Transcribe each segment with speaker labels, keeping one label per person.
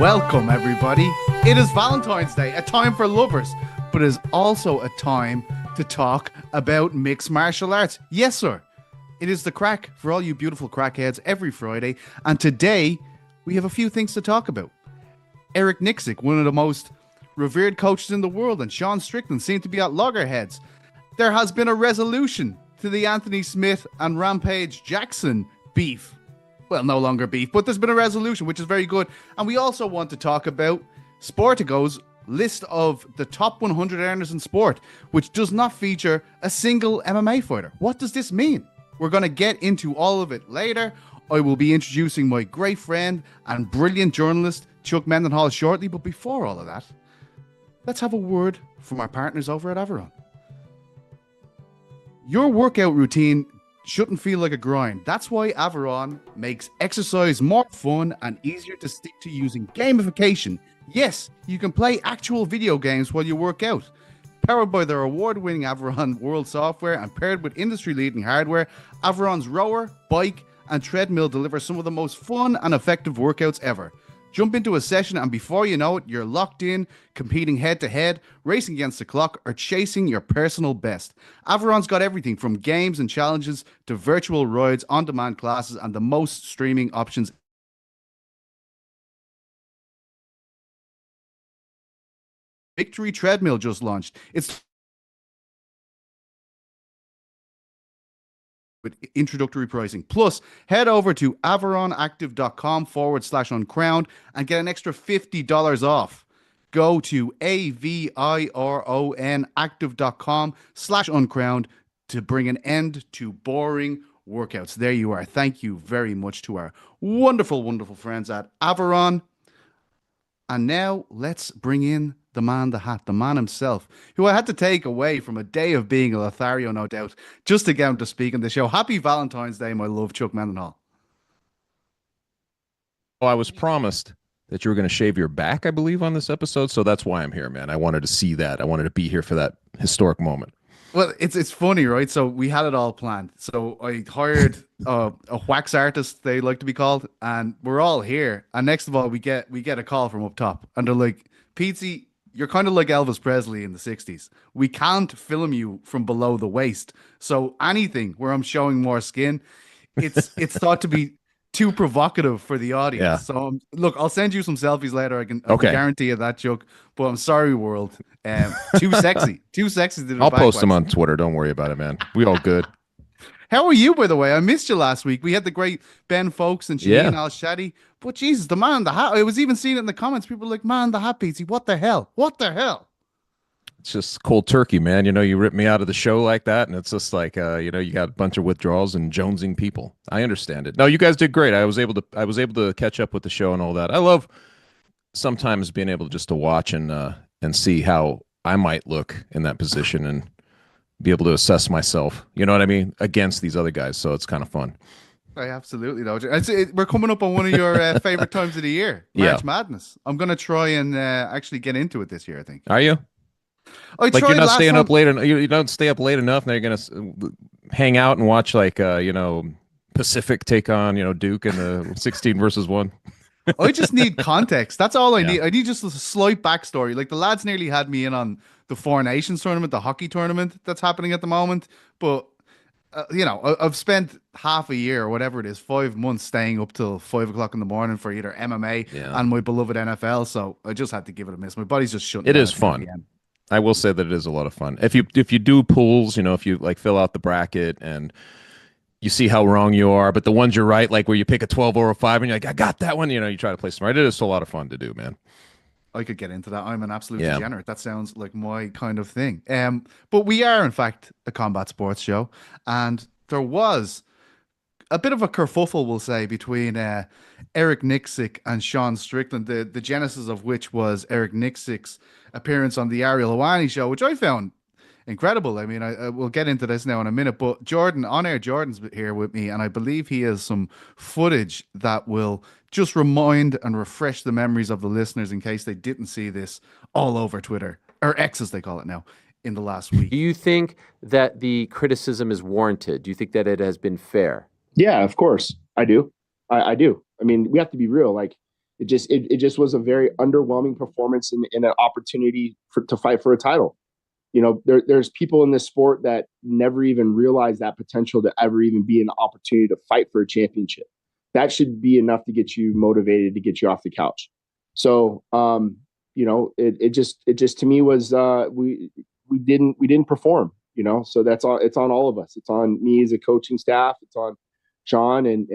Speaker 1: Welcome, everybody. It is Valentine's Day, a time for lovers, but it is also a time to talk about mixed martial arts. Yes, sir. It is the crack for all you beautiful crackheads every Friday, and today we have a few things to talk about. Eric Nicksick, one of the most revered coaches in the world, and Sean Strickland seem to be at loggerheads. There has been a resolution to the Anthony Smith and Rampage Jackson beef. Well, no longer beef, but there's been a resolution, which is very good. And we also want to talk about Sportico's list of the top 100 earners in sport, which does not feature a single MMA fighter. What does this mean? We're going to get into all of it later. I will be introducing my great friend and brilliant journalist, Chuck Mindenhall, shortly. But before all of that, let's have a word from our partners over at Averon. Your workout routine shouldn't feel like a grind. That's why Averon makes exercise more fun and easier to stick to using gamification. Yes, you can play actual video games while you work out. Powered by their award-winning Averon World software and paired with industry-leading hardware, Averon's rower, bike, and treadmill deliver some of the most fun and effective workouts ever. Jump into a session and before you know it, you're locked in, competing head-to-head, racing against the clock, or chasing your personal best. Averon's got everything from games and challenges to virtual rides, on-demand classes, and the most streaming options. Victory Treadmill just launched. It's with introductory pricing. Plus, head over to averonactive.com/uncrowned and get an extra $50 off. Go to AVIRON active.com/uncrowned to bring an end to boring workouts. There you are. Thank you very much to our wonderful, wonderful friends at Averon. And now let's bring in the man, the hat, the man himself, who I had to take away from a day of being a Lothario, no doubt, just to get him to speak on the show. Happy Valentine's Day, my love, Chuck Mindenhall.
Speaker 2: Well, I was promised that you were going to shave your back, I believe, on this episode, so that's why I'm here, man. I wanted to see that. I wanted to be here for that historic moment.
Speaker 1: Well, it's funny, right? So we had it all planned. So I hired a wax artist, they like to be called, and we're all here. And next of all, we get a call from up top, and they're like, Petesy, you're kind of like Elvis Presley in the 60s. We can't film you from below the waist. So anything where I'm showing more skin, it's thought to be too provocative for the audience.
Speaker 2: Yeah.
Speaker 1: So look, I'll send you some selfies later. I can guarantee you that, Chuck. But I'm sorry, world. Too sexy. Too sexy.
Speaker 2: I'll post them on Twitter. Don't worry about it, man. We all good.
Speaker 1: How are you, by the way? I missed you last week. We had the great Ben Folks and Shane Al-Shadi. But Jesus, the man in the hat. I was even seeing it in the comments. People were like, man in the hat, Petesy. What the hell? What the hell?
Speaker 2: It's just cold turkey, man. You know, you rip me out of the show like that, and it's just like, you got a bunch of withdrawals and jonesing people. I understand it. No, you guys did great. I was able to catch up with the show and all that. I love sometimes being able just to watch and see how I might look in that position and be able to assess myself. You know what I mean? Against these other guys. So it's kind of fun.
Speaker 1: I absolutely know. We're coming up on one of your favorite times of the year, March Madness. I'm going to try and actually get into it this year, I think.
Speaker 2: Are you? Like you're not staying up late, you don't stay up late enough. Now you're gonna hang out and watch Pacific take on Duke in the 16 versus 1.
Speaker 1: I just need context. That's all I need. I need just a slight backstory. Like the lads nearly had me in on the Four Nations tournament, the hockey tournament that's happening at the moment. But I've spent half a year or whatever it is, 5 months staying up till 5 o'clock in the morning for either MMA and my beloved NFL. So I just had to give it a miss. My body's just shutting down.
Speaker 2: It is fun. I will say that it is a lot of fun. If you do pools, if you like fill out the bracket and you see how wrong you are, but the ones you're right, like where you pick a 12 or a 5 and you're like, I got that one, you try to play smart. It is a lot of fun to do, man.
Speaker 1: I could get into that. I'm an absolute degenerate. That sounds like my kind of thing. But we are, in fact, a combat sports show. And there was a bit of a kerfuffle, we'll say, between Eric Nicksick and Sean Strickland, the genesis of which was Eric Nicksick's appearance on the Ariel Helwani show, which I found incredible. I mean, I we'll get into this now in a minute, but Jordan's here with me, and I believe he has some footage that will just remind and refresh the memories of the listeners in case they didn't see this all over Twitter, or X as they call it now, in the last week.
Speaker 3: Do you think that the criticism is warranted? Do you think that it has been fair?
Speaker 4: Yeah, of course. I do. I do. I mean, we have to be real. Like, It just was a very underwhelming performance in an opportunity to fight for a title. You know, there's people in this sport that never even realize that potential to ever even be an opportunity to fight for a championship. That should be enough to get you motivated, to get you off the couch. So, you know, it just to me was we didn't perform. You know, so it's on all of us. It's on me as a coaching staff. It's on Sean, and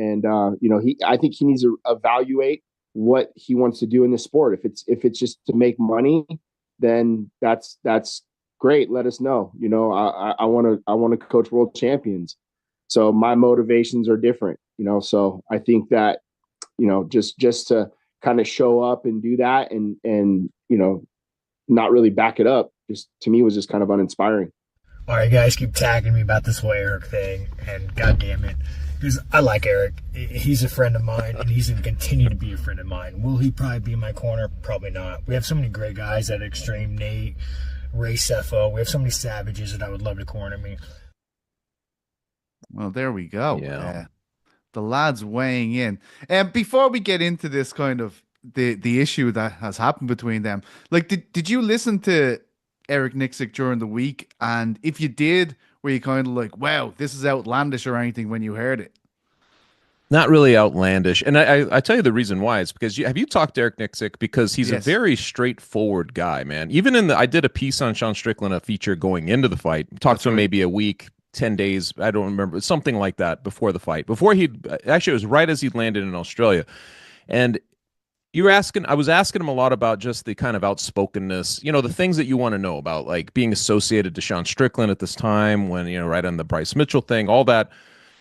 Speaker 4: you know, I think he needs to evaluate what he wants to do in this sport. If it's just to make money, then that's great. Let us know. You know, I want to coach world champions. So my motivations are different, you know. So I think that, you know, just to kind of show up and do that and you know, not really back it up, just to me was just kind of uninspiring.
Speaker 5: All right, guys, keep tagging me about this whole Eric thing, and God damn it, because I like Eric. He's a friend of mine, and he's going to continue to be a friend of mine. Will he probably be in my corner? Probably not. We have so many great guys at Extreme, Nate, Ray Cepho. We have so many savages that I would love to corner me.
Speaker 1: Well, there we go.
Speaker 2: Yeah.
Speaker 1: The lads weighing in. And before we get into this kind of the issue that has happened between them, like, did you listen to Eric Nicksick during the week? And if you did, were you kind of like, wow, this is outlandish or anything when you heard it?
Speaker 2: Not really outlandish. And I tell you the reason why. It's because have you talked to Eric Nicksick? Because he's a very straightforward guy, man. Even I did a piece on Sean Strickland, a feature going into the fight. Talked to him maybe a week, 10 days. I don't remember. Something like that before the fight. Actually, it was right as he'd landed in Australia. And I was asking him a lot about just the kind of outspokenness, you know, the things that you want to know about, like being associated to Sean Strickland at this time when, you know, right on the Bryce Mitchell thing, all that.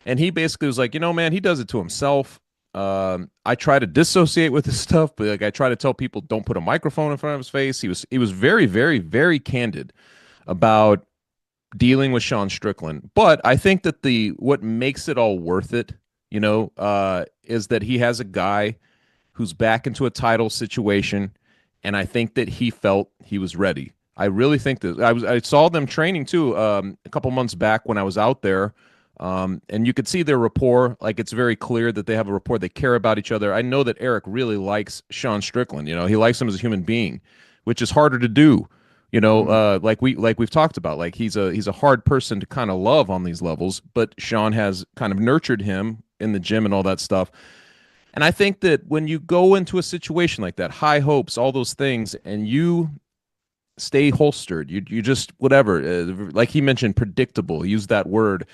Speaker 2: And he basically was like, you know, man, he does it to himself. I try to dissociate with this stuff, but like I try to tell people don't put a microphone in front of his face. He was very, very, very candid about dealing with Sean Strickland. But I think that what makes it all worth it, you know, is that he has a guy who's back into a title situation, and I think that he felt he was ready. I really think that I saw them training too a couple months back when I was out there. And you could see their rapport. Like, it's very clear that they have a rapport. They care about each other. I know that Eric really likes Sean Strickland. You know, he likes him as a human being, which is harder to do. You know, like we've talked about. Like, he's a hard person to kind of love on these levels. But Sean has kind of nurtured him in the gym and all that stuff. And I think that when you go into a situation like that, high hopes, all those things, and you stay holstered, you just whatever, like he mentioned, predictable. Use that word.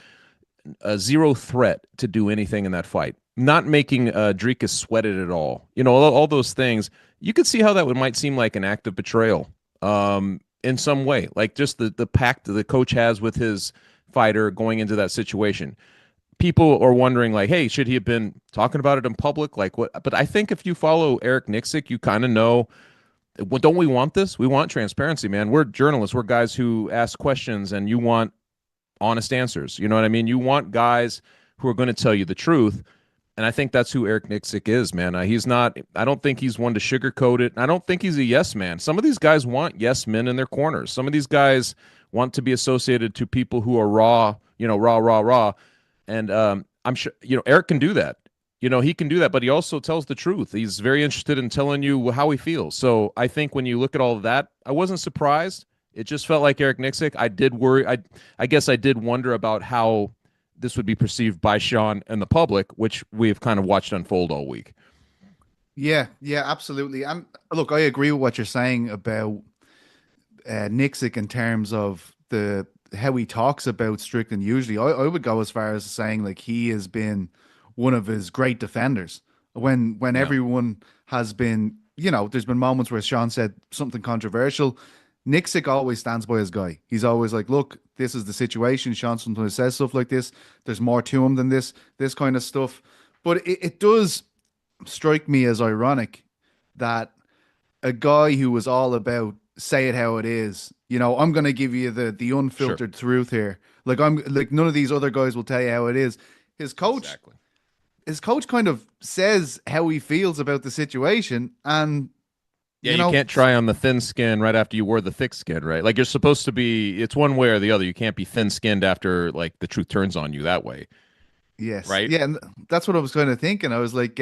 Speaker 2: Zero threat to do anything in that fight, not making Dricus sweat it at all. You know, all those things. You could see how that might seem like an act of betrayal in some way, like just the pact that the coach has with his fighter going into that situation. People are wondering, like, hey, should he have been talking about it in public? Like, what? But I think if you follow Eric Nicksick, you kind of know, well, don't we want this? We want transparency, man. We're journalists. We're guys who ask questions, and you want honest answers. You know what I mean? You want guys who are going to tell you the truth. And I think that's who Eric Nicksick is, man. He's not, I don't think he's one to sugarcoat it. I don't think he's a yes man. Some of these guys want yes men in their corners. Some of these guys want to be associated to people who are raw, you know, raw. And I'm sure, you know, Eric can do that. You know, he can do that, but he also tells the truth. He's very interested in telling you how he feels. So I think when you look at all of that, I wasn't surprised. It just felt like Eric Nicksick. I did worry. I guess I did wonder about how this would be perceived by Sean and the public, which we've kind of watched unfold all week.
Speaker 1: Yeah, absolutely. Look, I agree with what you're saying about Nicksick in terms of how he talks about Strickland. Usually, I would go as far as saying like he has been one of his great defenders. When everyone has been, you know, there's been moments where Sean said something controversial. Nicksick always stands by his guy. He's always like, look, this is the situation. Sean sometimes says stuff like this. There's more to him than this kind of stuff. But it does strike me as ironic that a guy who was all about say it how it is, you know, I'm going to give you the unfiltered truth here. Like, I'm like, none of these other guys will tell you how it is. His coach kind of says how he feels about the situation, and
Speaker 2: yeah, you can't try on the thin skin right after you wore the thick skin, right? Like, you're supposed to be, it's one way or the other. You can't be thin-skinned after, like, the truth turns on you that way.
Speaker 1: Yes.
Speaker 2: Right?
Speaker 1: Yeah, and that's what I was kind of thinking. I was like,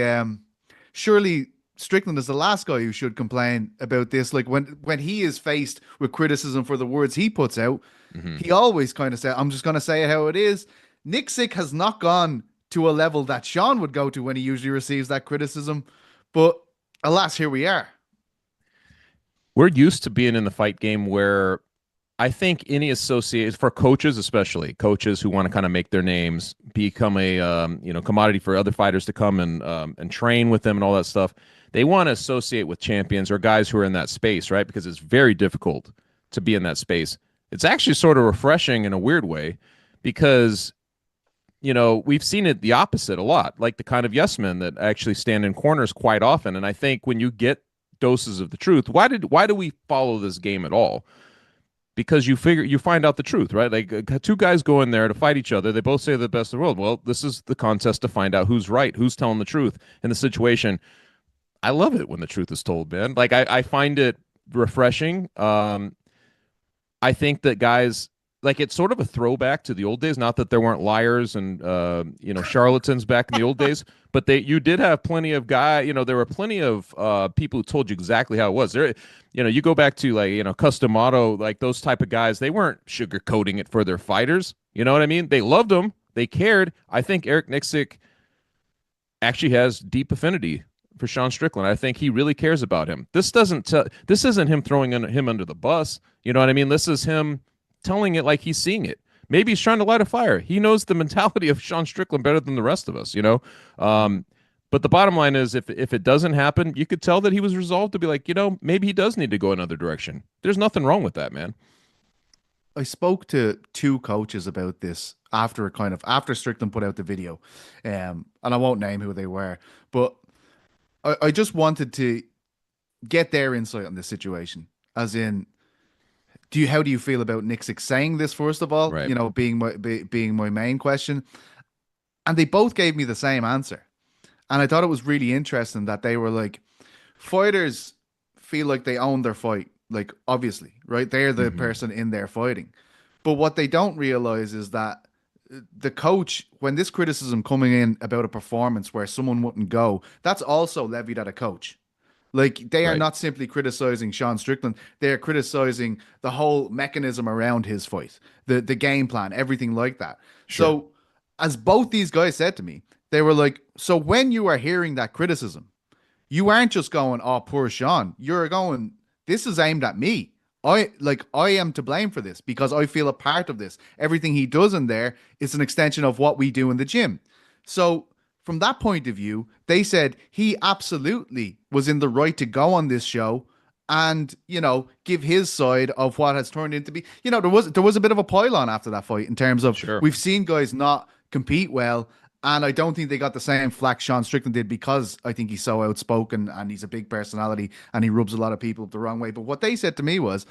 Speaker 1: surely Strickland is the last guy who should complain about this. Like when he is faced with criticism for the words he puts out, he always kind of said, I'm just going to say it how it is. Nicksick has not gone to a level that Sean would go to when he usually receives that criticism. But alas, here we are.
Speaker 2: We're used to being in the fight game where I think any associate for coaches, especially coaches who want to kind of make their names, become a commodity for other fighters to come and train with them and all that stuff. They want to associate with champions or guys who are in that space, right? Because it's very difficult to be in that space. It's actually sort of refreshing in a weird way because, we've seen it the opposite a lot, like the kind of yes men that actually stand in corners quite often. And I think when you get doses of the truth, why do we follow this game at all? Because you find out the truth, right? Like two guys go in there to fight each other. They both say they're the best in the world. Well, this is the contest to find out who's right, who's telling the truth in the situation. I love it when the truth is told, man. Like I find it refreshing. I think that guys, like, it's sort of a throwback to the old days. Not that there weren't liars and charlatans back in the old days, but you did have plenty of there were plenty of people who told you exactly how it was. There, you go back to Customato, like those type of guys. They weren't sugarcoating it for their fighters. You know what I mean? They loved them. They cared. I think Eric Nicksick actually has deep affinity for Sean Strickland. I think he really cares about him. This isn't him throwing him under the bus. You know what I mean? This is him telling it like he's seeing it. Maybe he's trying to light a fire. He knows the mentality of Sean Strickland better than the rest of us, But the bottom line is, if it doesn't happen, you could tell that he was resolved to be like, maybe he does need to go another direction. There's nothing wrong with that, man.
Speaker 1: I spoke to two coaches about this after Strickland put out the video, and I won't name who they were, but I just wanted to get their insight on this situation. As in, how do you feel about Nicksick saying this, first of all?
Speaker 2: Right.
Speaker 1: Being my main question, and they both gave me the same answer, and I thought it was really interesting that they were like, fighters feel like they own their fight, like obviously, right? They're the person in there fighting, but what they don't realize is that the coach, when this criticism coming in about a performance where someone wouldn't go, that's also levied at a coach. Like, they are not simply criticizing Sean Strickland, they are criticizing the whole mechanism around his fight, the game plan, everything like that. Sure. So as both these guys said to me, they were like, so when you are hearing that criticism, you aren't just going, oh, poor Sean. You're going, this is aimed at me. I am to blame for this because I feel a part of this. Everything he does in there is an extension of what we do in the gym. So from that point of view, they said he absolutely was in the right to go on this show and, give his side of what has turned into be, there was a bit of a pile-on after that fight in terms of We've seen guys not compete well. And I don't think they got the same flack Sean Strickland did because I think he's so outspoken and he's a big personality and he rubs a lot of people the wrong way. But what they said to me was,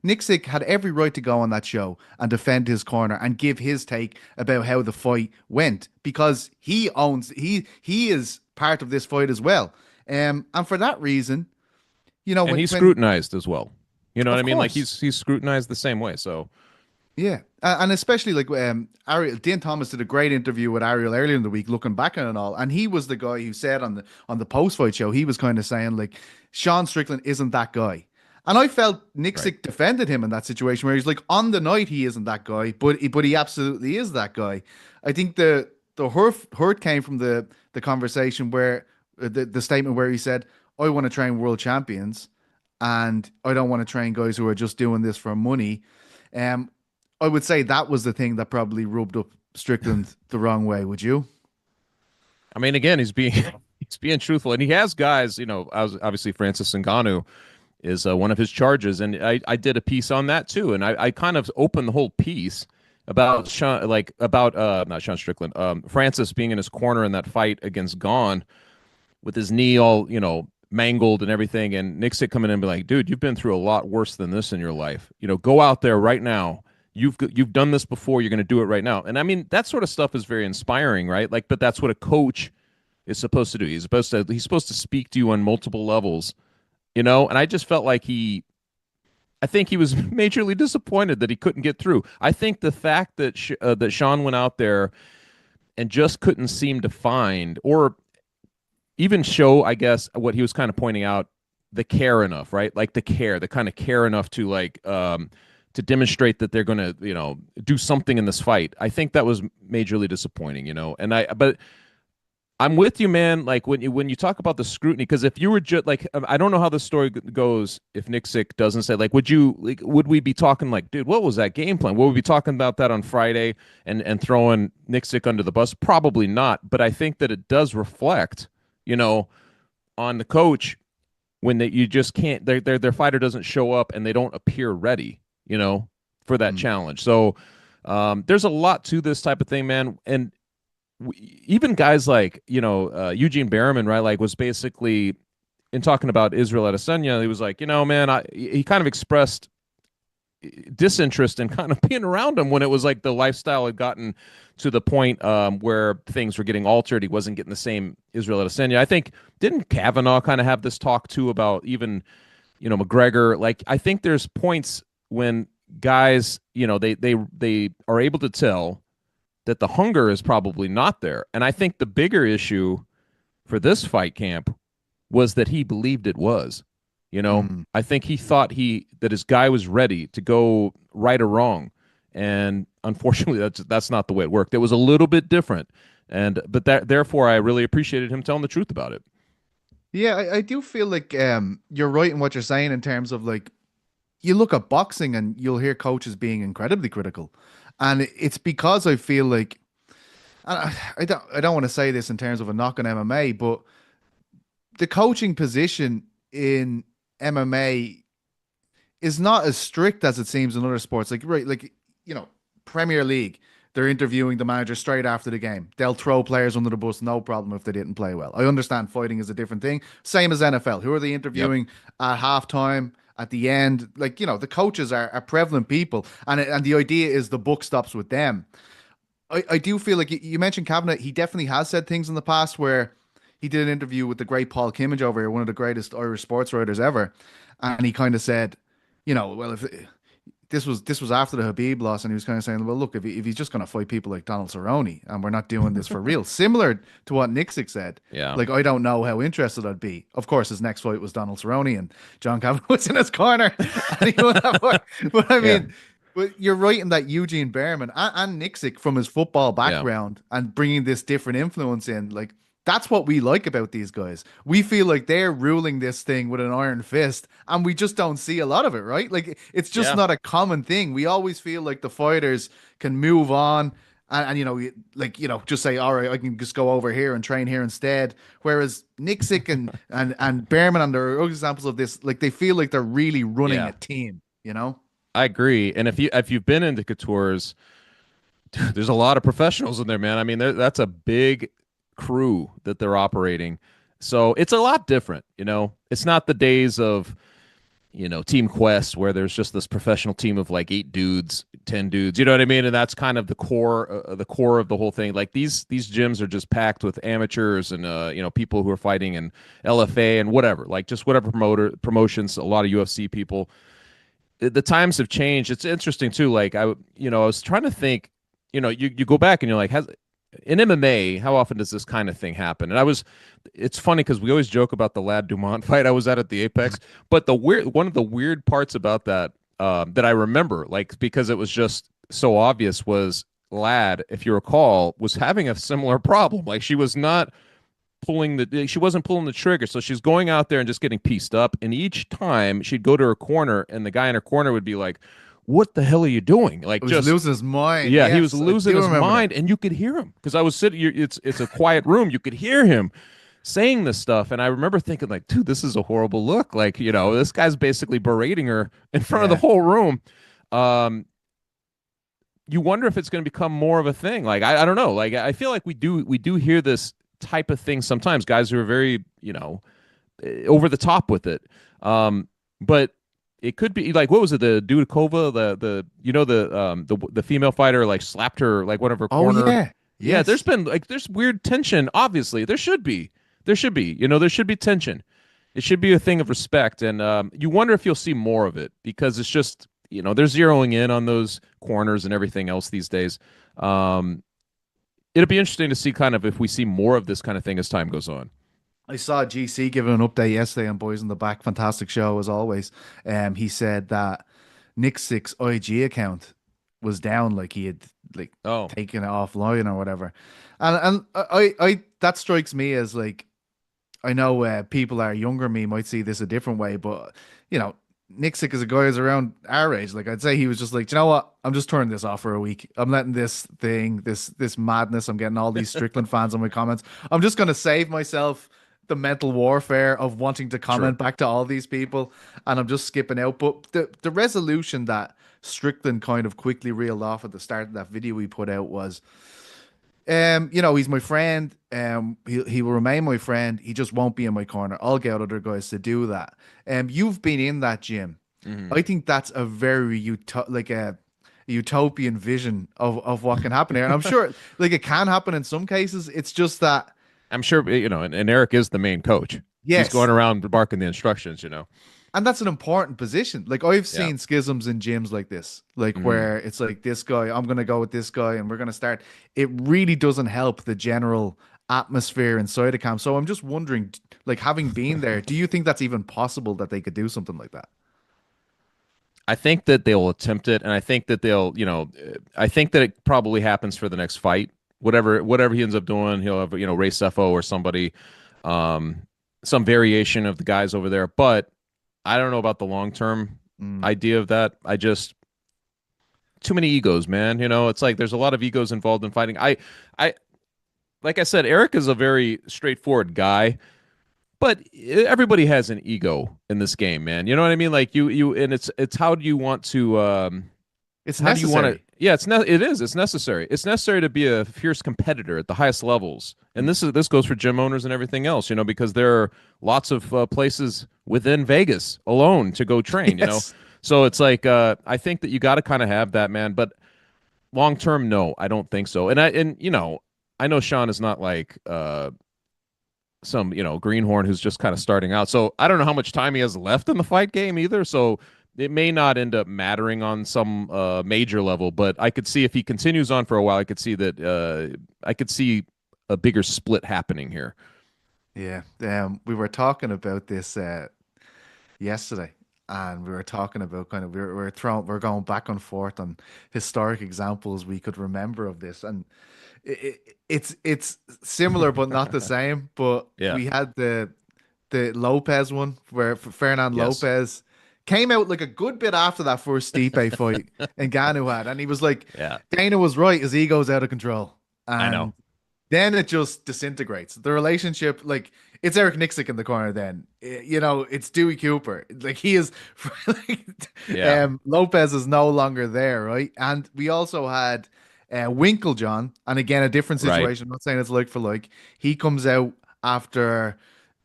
Speaker 1: Nicksick had every right to go on that show and defend his corner and give his take about how the fight went because he is part of this fight as well. And for that reason,
Speaker 2: and he's scrutinized as well. You know what I mean?
Speaker 1: Course.
Speaker 2: Like he's scrutinized the same way. So.
Speaker 1: Yeah, and especially like Ariel, Dean Thomas did a great interview with Ariel earlier in the week, looking back on it all, and he was the guy who said on the post-fight show, he was kind of saying like, Sean Strickland isn't that guy, and I felt Nicksick defended him in that situation where he's like, on the night he isn't that guy, but he absolutely is that guy. I think the hurt came from the conversation where the statement where he said, I want to train world champions, and I don't want to train guys who are just doing this for money. I would say that was the thing that probably rubbed up Strickland the wrong way. Would you?
Speaker 2: I mean, again, he's being truthful, and he has guys. Obviously Francis Ngannou is one of his charges, and I did a piece on that too, and I kind of opened the whole piece about not Sean Strickland, Francis being in his corner in that fight against Gane with his knee all mangled and everything, and Nicksick coming in and be like, dude, you've been through a lot worse than this in your life. Go out there right now. You've done this before. You're going to do it right now. And I mean, that sort of stuff is very inspiring, right? Like, but that's what a coach is supposed to do. He's supposed to speak to you on multiple levels, And I just felt like I think he was majorly disappointed that he couldn't get through. I think the fact that that Sean went out there and just couldn't seem to find, or even show, I guess, what he was kind of pointing out, the care enough, right? Like the kind of care enough to to demonstrate that they're going to, do something in this fight. I think that was majorly disappointing, but I'm with you, man. Like when you talk about the scrutiny, because if you were just like, I don't know how the story goes if Nicksick doesn't say, like, would we be talking like, dude, what was that game plan? Would we be talking about that on Friday and throwing Nicksick under the bus? Probably not. But I think that it does reflect, on the coach when you just can't, their fighter doesn't show up and they don't appear ready, for that challenge. So there's a lot to this type of thing, man. And even guys like Eugene Berriman, right, like was basically in talking about Israel Adesanya, he was like, man, he kind of expressed disinterest in kind of being around him when it was like the lifestyle had gotten to the point where things were getting altered. He wasn't getting the same Israel Adesanya. I think, didn't Kavanaugh kind of have this talk too about even McGregor? Like, I think there's points when guys they are able to tell that the hunger is probably not there. And I think the bigger issue for this fight camp was that he believed it was. I think he thought that his guy was ready to go right or wrong. And unfortunately, that's not the way it worked. It was a little bit different. But therefore, I really appreciated him telling the truth about it.
Speaker 1: Yeah, I do feel like you're right in what you're saying in terms of, like, you look at boxing and you'll hear coaches being incredibly critical. And it's because I feel like, I don't want to say this in terms of a knock on MMA, but the coaching position in MMA is not as strict as it seems in other sports. Like, right, like, Premier League, they're interviewing the manager straight after the game. They'll throw players under the bus, no problem, if they didn't play well. I understand fighting is a different thing. Same as NFL. Who are they interviewing at halftime? At the end, like, the coaches are prevalent people, and the idea is the buck stops with them. I do feel like you mentioned Kavanaugh. He definitely has said things in the past where he did an interview with the great Paul Kimmage over here, one of the greatest Irish sports writers ever, and he kind of said, well, if this was after the Habib loss, and he was kind of saying, well, look, if he's just going to fight people like Donald Cerrone, and we're not doing this for real, similar to what Nicksick said.
Speaker 2: Yeah.
Speaker 1: Like, I don't know how interested I'd be. Of course, his next fight was Donald Cerrone, and John Kavanagh was in his corner, and he won that fight. But I mean, but you're right in that Eugene Berriman and Nicksick, from his football background and bringing this different influence in, like, that's what we like about these guys. We feel like they're ruling this thing with an iron fist, and we just don't see a lot of it, right? Like, it's just not a common thing. We always feel like the fighters can move on and just say, all right, I can just go over here and train here instead. Whereas Nicksick and Berriman, and there are other examples of this, like, they feel like they're really running a team,
Speaker 2: I agree. And if you've been into Couture's, there's a lot of professionals in there, man. I mean, that's a big crew that they're operating, so it's a lot different. It's not the days of Team Quest where there's just this professional team of like 8 dudes, 10 dudes, you know what I mean? And that's kind of the core of the whole thing. Like these gyms are just packed with amateurs and people who are fighting in LFA and whatever, like just whatever promotions, a lot of UFC people. The times have changed. It's interesting too. Like I was trying to think, you go back and you're like, in MMA, how often does this kind of thing happen? And it's funny because we always joke about the Lad Dumont fight I was at the Apex, but one of the weird parts about that that I remember, like, because it was just so obvious, was Lad, if you recall, was having a similar problem. Like, she wasn't pulling the trigger, so she's going out there and just getting pieced up. And each time she'd go to her corner, and the guy in her corner would be like, what the hell are you doing? Like,
Speaker 1: just losing his mind.
Speaker 2: Yeah, yes, he was losing his mind, and you could hear him because I was sitting. It's a quiet room. You could hear him saying this stuff, and I remember thinking, like, dude, this is a horrible look. Like, this guy's basically berating her in front of the whole room. You wonder if it's going to become more of a thing. Like, I don't know. Like, I feel like we do hear this type of thing sometimes. Guys who are very over the top with it, but. It could be like, what was it? The Dudakova, the female fighter, like, slapped her, like, one of her corner.
Speaker 1: Oh, yeah.
Speaker 2: Yeah, there's been there's weird tension. Obviously, there should be there should be tension. It should be a thing of respect, and you wonder if you'll see more of it because it's just they're zeroing in on those corners and everything else these days. It'll be interesting to see kind of if we see more of this kind of thing as time goes on.
Speaker 1: I saw GC giving an update yesterday on Boys in the Back. Fantastic show as always. He said that Nicksick's IG account was down, like he had like
Speaker 2: Oh,
Speaker 1: taken it offline or whatever. And I that strikes me as like, I know people are younger than me might see this a different way, but you know, Nicksick is a guy who's around our age. Like I'd say he was just like, "Do you know what? I'm just turning this off for a week. I'm letting this madness. I'm getting all these Strickland fans on my comments. I'm just gonna save myself the mental warfare of wanting to comment back to all these people, and I'm just skipping out." But the resolution that Strickland kind of quickly reeled off at the start of that video we put out was, he's my friend. He will remain my friend. He just won't be in my corner. I'll get other guys to do that. You've been in that gym. I think that's a very a utopian vision of what can happen here. And I'm sure like it can happen in some cases. It's just that
Speaker 2: I'm sure, and Eric is the main coach.
Speaker 1: yes,
Speaker 2: He's going around barking the instructions,
Speaker 1: and that's an important position. Like I've seen schisms in gyms like this, like where it's like this guy, I'm gonna go with this guy, and we're gonna start. It really doesn't help the general atmosphere inside a camp. So I'm just wondering, like having been there, do you think that's even possible that they could do something like that?
Speaker 2: I think that they'll attempt it, and I think that I think that it probably happens for the next fight. Whatever he ends up doing, he'll have, Ray Sefo or somebody, some variation of the guys over there. But I don't know about the long-term idea of that. Too many egos, man. It's like there's a lot of egos involved in fighting. Like I said, Eric is a very straightforward guy, but everybody has an ego in this game, man. You know what I mean? Like and it's how do you want to,
Speaker 1: It's
Speaker 2: how do you
Speaker 1: necessary.
Speaker 2: want to? Yeah, it's necessary. It's necessary to be a fierce competitor at the highest levels, and this goes for gym owners and everything else. Because there are lots of places within Vegas alone to go train.
Speaker 1: Yes.
Speaker 2: So it's like I think that you got to kind of have that, man. But long term, no, I don't think so. And I know Sean is not like some greenhorn who's just kind of starting out. So I don't know how much time he has left in the fight game either. So it may not end up mattering on some major level, but I could see if he continues on for a while, I could see that I could see a bigger split happening here.
Speaker 1: Yeah. We were talking about this yesterday, and we were talking about kind of we're going back and forth on historic examples we could remember of this, and it's similar but not the same. But
Speaker 2: Yeah.
Speaker 1: we had the Lopez one where Fernand
Speaker 2: Yes.
Speaker 1: Lopez came out like a good bit after that first Stipe fight and Ngannou had, and he was like,
Speaker 2: Yeah.
Speaker 1: Dana was right, his ego's out of control. And
Speaker 2: I know.
Speaker 1: then it just disintegrates. The relationship, like it's Eric Nicksick in the corner. Then it's Dewey Cooper. Like he is,
Speaker 2: Yeah.
Speaker 1: Lopez is no longer there, right? And we also had Winklejohn, and again a different
Speaker 2: Right.
Speaker 1: situation. I'm not saying it's like for like. He comes out after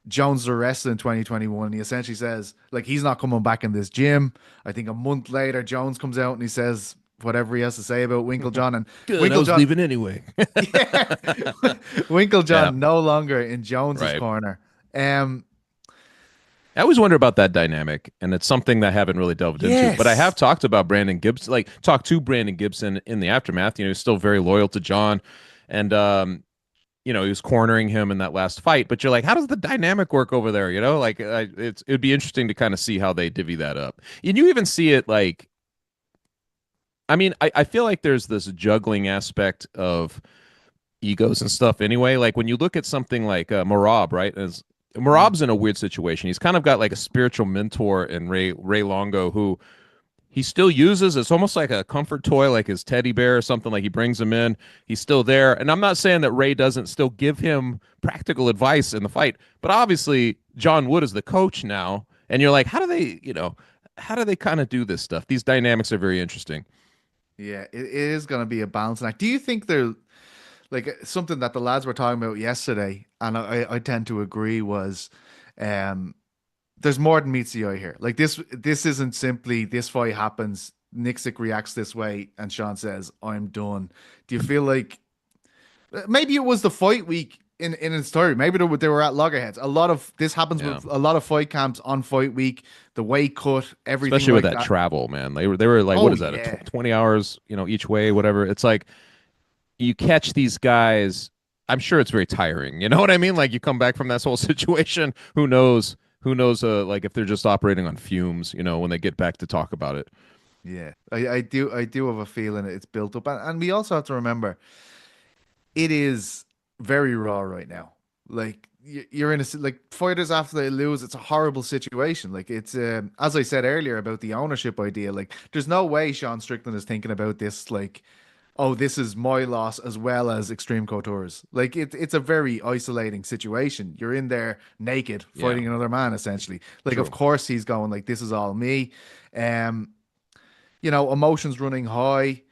Speaker 1: Jones was arrested in 2021. He essentially says like he's not coming back in this gym. I think a month later, Jones comes out and he says whatever he has to say about Winklejohn, and
Speaker 2: Good, I was
Speaker 1: Winklejohn
Speaker 2: leaving anyway.
Speaker 1: Winklejohn
Speaker 2: Yeah.
Speaker 1: no longer in Jones's
Speaker 2: Right.
Speaker 1: corner.
Speaker 2: I always wonder about that dynamic, and it's something that I haven't really delved into. But I
Speaker 1: Yes.
Speaker 2: have talked about Brandon Gibson, talked to Brandon Gibson in the aftermath. He's still very loyal to John, and he was cornering him in that last fight. But you're like, how does the dynamic work over there? It'd be interesting to kind of see how they divvy that up. And you even see it like, I feel like there's this juggling aspect of egos and stuff anyway. Like when you look at something like Marab, right? Marab's in a weird situation. He's kind of got like a spiritual mentor in Ray Longo, who he still uses. It's almost like a comfort toy, like his teddy bear or something. Like he brings him in. He's still there. And I'm not saying that Ray doesn't still give him practical advice in the fight, but obviously John Wood is the coach now. And you're like, how do they kind of do this stuff? These dynamics are very interesting.
Speaker 1: Yeah, it is going to be a balancing act. Do you think they're like something that the lads were talking about yesterday, and I tend to agree, was there's more than meets the eye here. Like this isn't simply this fight happens, Nicksick reacts this way, and Sean says, I'm done. Do you feel like maybe it was the fight week in its story? Maybe they were at loggerheads. A lot of this happens with a lot of fight camps on fight week, the weight cut, everything.
Speaker 2: Especially
Speaker 1: like
Speaker 2: with that travel, man. They were like, what is that?
Speaker 1: Yeah.
Speaker 2: 20 hours, each way, whatever. It's like you catch these guys I'm sure it's very tiring. You know what I mean? Like you come back from this whole situation, who knows? Who knows? Like if they're just operating on fumes, when they get back to talk about it.
Speaker 1: Yeah, I do have a feeling it's built up, and we also have to remember it is very raw right now. Like you're in like fighters after they lose, it's a horrible situation. Like it's as I said earlier about the ownership idea. Like there's no way Sean Strickland is thinking about this like, oh, this is my loss as well as Extreme Couture's. Like it's a very isolating situation. You're in there naked fighting another man essentially. Like
Speaker 2: True.
Speaker 1: of course he's going like this is all me. Um, emotions running high.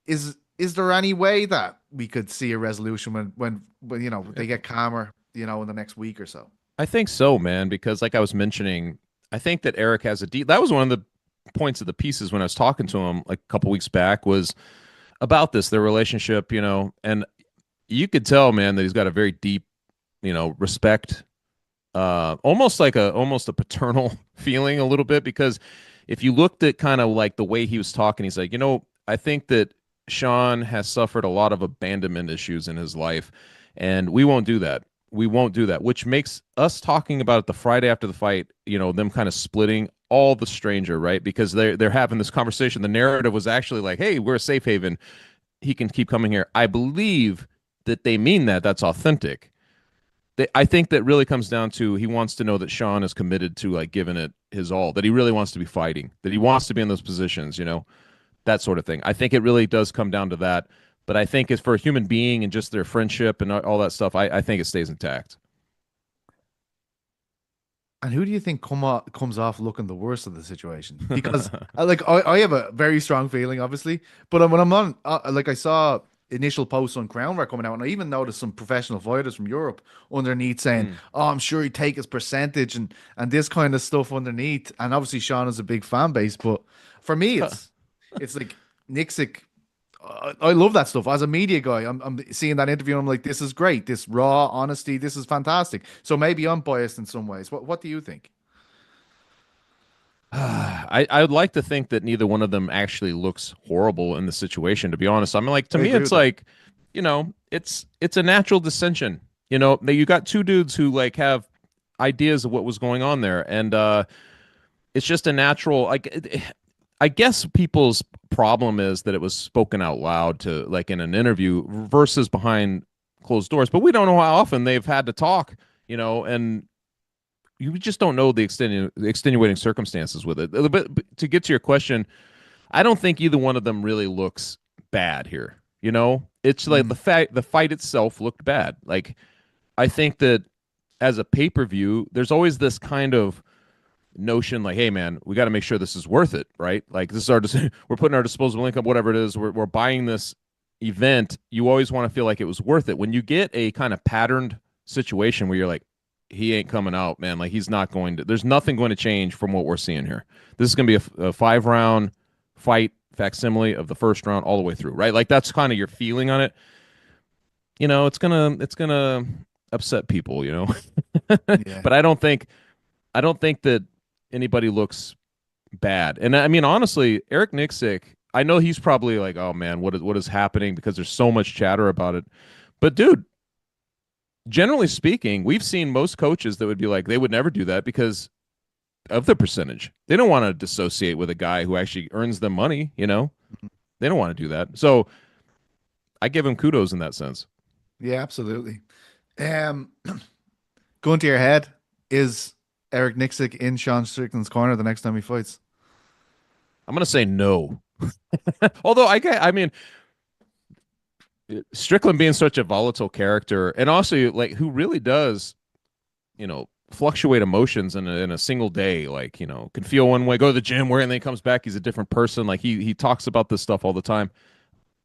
Speaker 1: Is there any way that we could see a resolution when they get calmer, in the next week or so?
Speaker 2: I think so, man, because like I was mentioning, I think that Eric has that was one of the points of the pieces when I was talking to him like a couple weeks back was about their relationship, and you could tell, man, that he's got a very deep, respect, almost a paternal feeling a little bit, because if you looked at kind of like the way he was talking, he's like, I think that Sean has suffered a lot of abandonment issues in his life, and we won't do that. We won't do that, which makes us talking about it the Friday after the fight, them kind of splitting all the stranger, right? Because they're having this conversation. The narrative was actually like, hey, we're a safe haven. He can keep coming here. I believe that they mean that. That's authentic. I think that really comes down to he wants to know that Sean is committed to like giving it his all, that he really wants to be fighting, that he wants to be in those positions, that sort of thing. I think it really does come down to that. But I think as for a human being and just their friendship and all that stuff, I think it stays intact.
Speaker 1: And who do you think comes off looking the worst of the situation? Because I have a very strong feeling, obviously, but when I'm on, I saw initial posts on Groundwork coming out, and I even noticed some professional fighters from Europe underneath saying, "Oh, I'm sure he'd take his percentage," and this kind of stuff underneath. And obviously, Sean is a big fan base, but for me, it's like Nicksick. I love that stuff. As a media guy, I'm seeing that interview and I'm like, this is great. This raw honesty, this is fantastic. So maybe I'm biased in some ways. What do you think?
Speaker 2: I would like to think that neither one of them actually looks horrible in the situation, to be honest. I mean, like, to
Speaker 1: I
Speaker 2: me,
Speaker 1: agree
Speaker 2: it's
Speaker 1: with that.
Speaker 2: like, it's a natural dissension. You got two dudes who like have ideas of what was going on there. And it's just a natural, like, I guess people's problem is that it was spoken out loud to like in an interview versus behind closed doors. But we don't know how often they've had to talk, and you just don't know the extenuating circumstances with it. But to get to your question, I don't think either one of them really looks bad here. It's like the fight itself looked bad. Like, I think that as a pay-per-view, there's always this kind of notion like, hey man, we got to make sure this is worth it, right? Like this is we're putting our disposable income, whatever it is, we're buying this event. You always want to feel like it was worth it. When you get a kind of patterned situation where you're like, he ain't coming out, man, like he's not going to, there's nothing going to change from what we're seeing here. This is going to be a 5-round fight, facsimile of the first round all the way through, right? Like that's kind of your feeling on it. It's gonna upset people,
Speaker 1: Yeah.
Speaker 2: But I don't think that anybody looks bad. And I mean, honestly, Eric Nicksick, I know he's probably like, oh man, what is happening, because there's so much chatter about it. But dude, generally speaking, we've seen most coaches that would be like, they would never do that because of the percentage. They don't want to dissociate with a guy who actually earns them money, They don't want to do that. So I give him kudos in that sense.
Speaker 1: Yeah, absolutely. Going to your head, is Eric Nicksick in Sean Strickland's corner the next time he fights?
Speaker 2: I'm gonna say no. Although I mean, Strickland being such a volatile character, and also like who really does, fluctuate emotions in a single day. Like, can feel one way, go to the gym, where and then he comes back, he's a different person. Like he talks about this stuff all the time.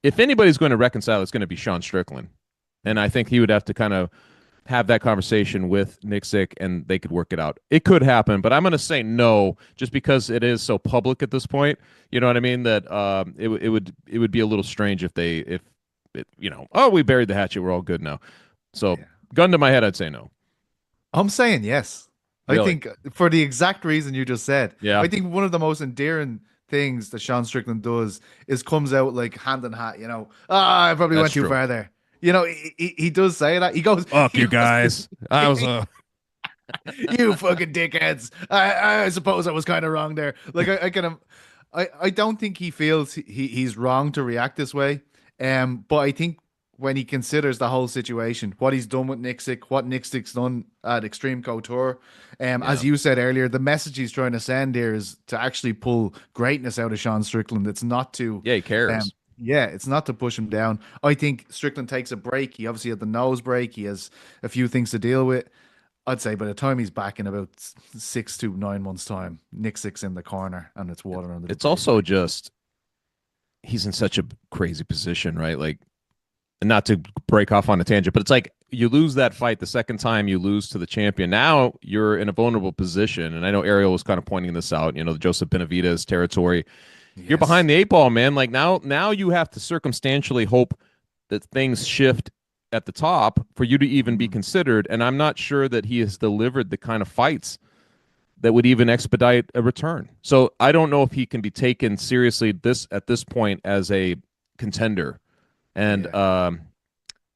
Speaker 2: If anybody's going to reconcile, it's going to be Sean Strickland, and I think he would have to kind of have that conversation with Nicksick and they could work it out. It could happen, but I'm going to say no, just because it is so public at this point. You know what I mean? That it would be a little strange if oh, we buried the hatchet, we're all good now. So gun to my head, I'd say no.
Speaker 1: I'm saying yes.
Speaker 2: Really?
Speaker 1: I think for the exact reason you just said.
Speaker 2: Yeah.
Speaker 1: I think one of the most endearing things that Sean Strickland does is comes out like hand in hat, I probably
Speaker 2: That's
Speaker 1: went too
Speaker 2: true.
Speaker 1: far there. You know, he does say that. He goes,
Speaker 2: Fuck you guys. I was
Speaker 1: you fucking dickheads. I suppose I was kind of wrong there. Like I don't think he feels he's wrong to react this way. But I think when he considers the whole situation, what he's done with Nicksick, what Nicksick's done at Extreme Couture, as you said earlier, the message he's trying to send here is to actually pull greatness out of Sean Strickland. It's not to
Speaker 2: he cares.
Speaker 1: Yeah, it's not to push him down. I think Strickland takes a break. He obviously had the nose break. He has a few things to deal with. I'd say by the time he's back in about 6 to 9 months' time, Nicksick's in the corner and it's water under the
Speaker 2: It's also just he's in such a crazy position, right? Like, not to break off on a tangent, but it's like you lose that fight the second time you lose to the champion. Now you're in a vulnerable position. And I know Ariel was kind of pointing this out, the Joseph Benavidez territory. Yes. You're behind the 8 ball, man. Like now you have to circumstantially hope that things shift at the top for you to even be considered. And I'm not sure that he has delivered the kind of fights that would even expedite a return. So I don't know if he can be taken seriously at this point as a contender. And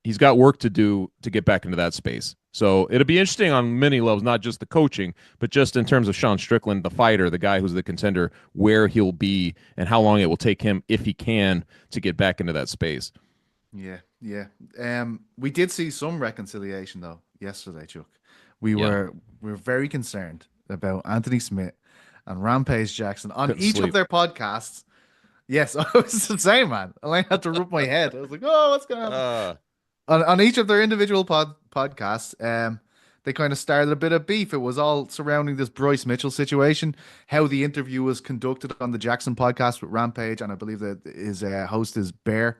Speaker 2: he's got work to do to get back into that space. So it'll be interesting on many levels, not just the coaching, but just in terms of Sean Strickland, the fighter, the guy who's the contender, where he'll be and how long it will take him, if he can, to get back into that space.
Speaker 1: Yeah. We did see some reconciliation though yesterday, Chuck. We were very concerned about Anthony Smith and Rampage Jackson on each of their podcasts. Yes, I was the same, man. I had to rub my head. I was like, "Oh, what's going on?" On each of their individual podcasts, they kind of started a bit of beef. It was all surrounding this Bryce Mitchell situation, how the interview was conducted on the Jackson podcast with Rampage, and I believe that his host is Bear.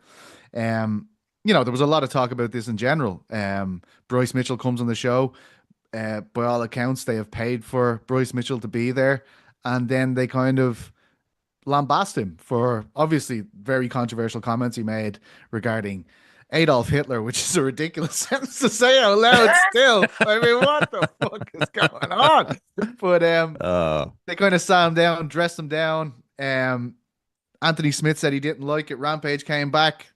Speaker 1: There was a lot of talk about this in general. Bryce Mitchell comes on the show. By all accounts, they have paid for Bryce Mitchell to be there, and then they kind of lambast him for obviously very controversial comments he made regarding Adolf Hitler, which is a ridiculous sentence to say out loud still. I mean, what the fuck is going on? But they kind of sat him down, dressed him down. Anthony Smith said he didn't like it. Rampage came back.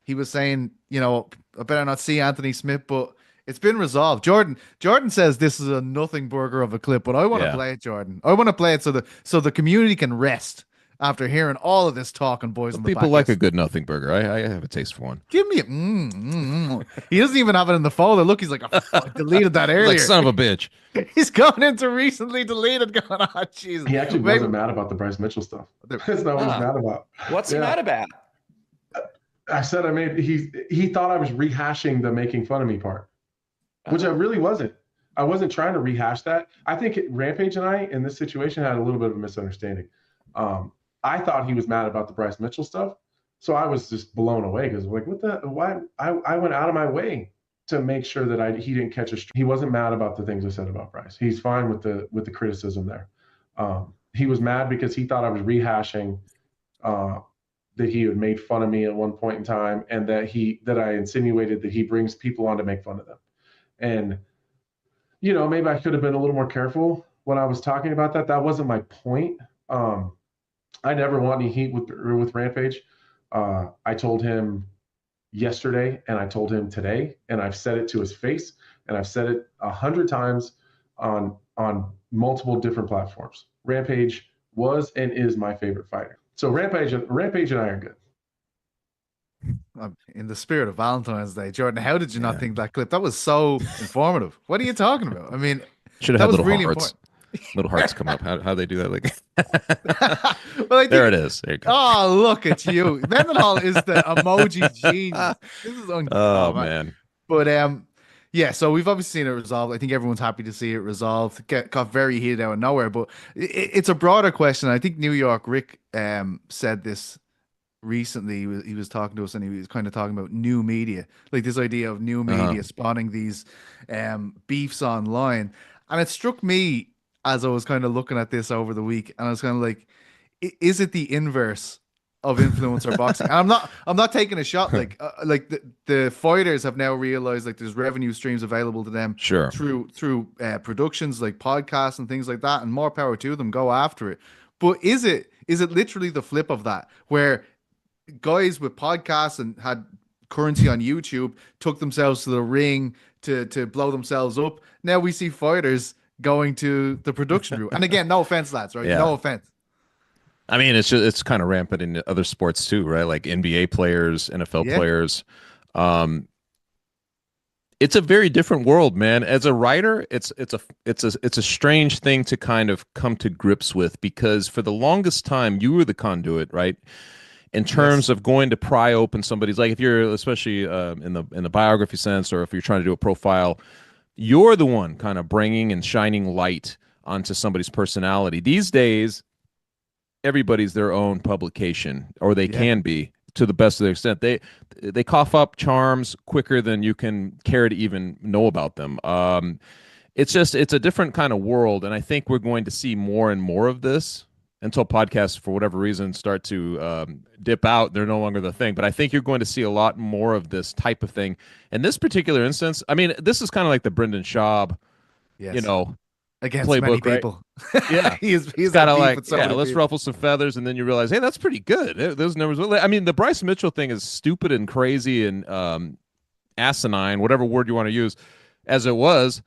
Speaker 1: He was saying, I better not see Anthony Smith, but it's been resolved. Jordan says this is a nothing burger of a clip, but I want to play it, Jordan. I want to play it so the community can rest after hearing all of this talk and boys on the
Speaker 2: people like a good nothing burger. I have a taste for one.
Speaker 1: Give me a He doesn't even have it in the folder. Look, he's like, oh, fuck, I deleted that earlier.
Speaker 2: Like, son of a bitch.
Speaker 1: He's going into recently deleted, going, oh, Jesus.
Speaker 6: He actually wasn't mad about the Bryce Mitchell stuff. That's not what he's mad about.
Speaker 3: What's he mad about?
Speaker 6: I said he thought I was rehashing the making fun of me part, which I really wasn't. I wasn't trying to rehash that. I think Rampage and I, in this situation, had a little bit of a misunderstanding. I thought he was mad about the Bryce Mitchell stuff. So I was just blown away because like, why? I went out of my way to make sure that he didn't catch he wasn't mad about the things I said about Bryce. He's fine with the criticism there. He was mad because he thought I was rehashing that he had made fun of me at one point in time and that I insinuated that he brings people on to make fun of them. And, maybe I could have been a little more careful when I was talking about that. That wasn't my point. I never want any heat with Rampage. I told him yesterday and I told him today, and I've said it to his face, and I've said it 100 times on multiple different platforms. Rampage was and is my favorite fighter. So Rampage and I are good.
Speaker 1: In the spirit of Valentine's Day, Jordan, how did you not think that clip? That was so informative. What are you talking about? I mean,
Speaker 2: should have had little really hearts. Little hearts come up. How they do that? Like,
Speaker 1: well,
Speaker 2: there it is. There you go.
Speaker 1: Oh, look at you. Mindenhall is the emoji genius. This is
Speaker 2: oh man.
Speaker 1: But so we've obviously seen it resolved. I think everyone's happy to see it resolved. Got very heated out of nowhere, but it's a broader question. I think New York Rick said this recently. He was talking to us and he was kind of talking about new media, like this idea of new media spawning these beefs online. And it struck me as I was kind of looking at this over the week, and I was kind of like, is it the inverse of influencer boxing? And I'm not taking a shot. Like the fighters have now realized like there's revenue streams available to them through productions like podcasts and things like that, and more power to them. Go after it. But is it literally the flip of that, where guys with podcasts and had currency on YouTube, took themselves to the ring to blow themselves up. Now we see fighters going to the production route. And again, no offense, lads, right?
Speaker 2: Yeah.
Speaker 1: No offense.
Speaker 2: I mean, it's kind of rampant in other sports too, right? Like NBA players, NFL players. It's a very different world, man. As a writer, it's a strange thing to kind of come to grips with, because for the longest time you were the conduit, right? In terms of going to pry open somebody's, like if you're especially in the biography sense, or if you're trying to do a profile, you're the one kind of bringing and shining light onto somebody's personality. These days, everybody's their own publication, or they can be, to the best of their extent. They cough up charms quicker than you can care to even know about them. It's a different kind of world, and I think we're going to see more and more of this until podcasts, for whatever reason, start to dip out. They're no longer the thing. But I think you're going to see a lot more of this type of thing. In this particular instance, I mean, this is kind of like the Brendan Schaub,
Speaker 1: against
Speaker 2: playbook,
Speaker 1: many people.
Speaker 2: Right? Yeah,
Speaker 1: he's
Speaker 2: kind of like,
Speaker 1: let's
Speaker 2: people. Ruffle some feathers, and then you realize, hey, that's pretty good. Those numbers. I mean, the Bryce Mitchell thing is stupid and crazy and asinine, whatever word you want to use, as it was.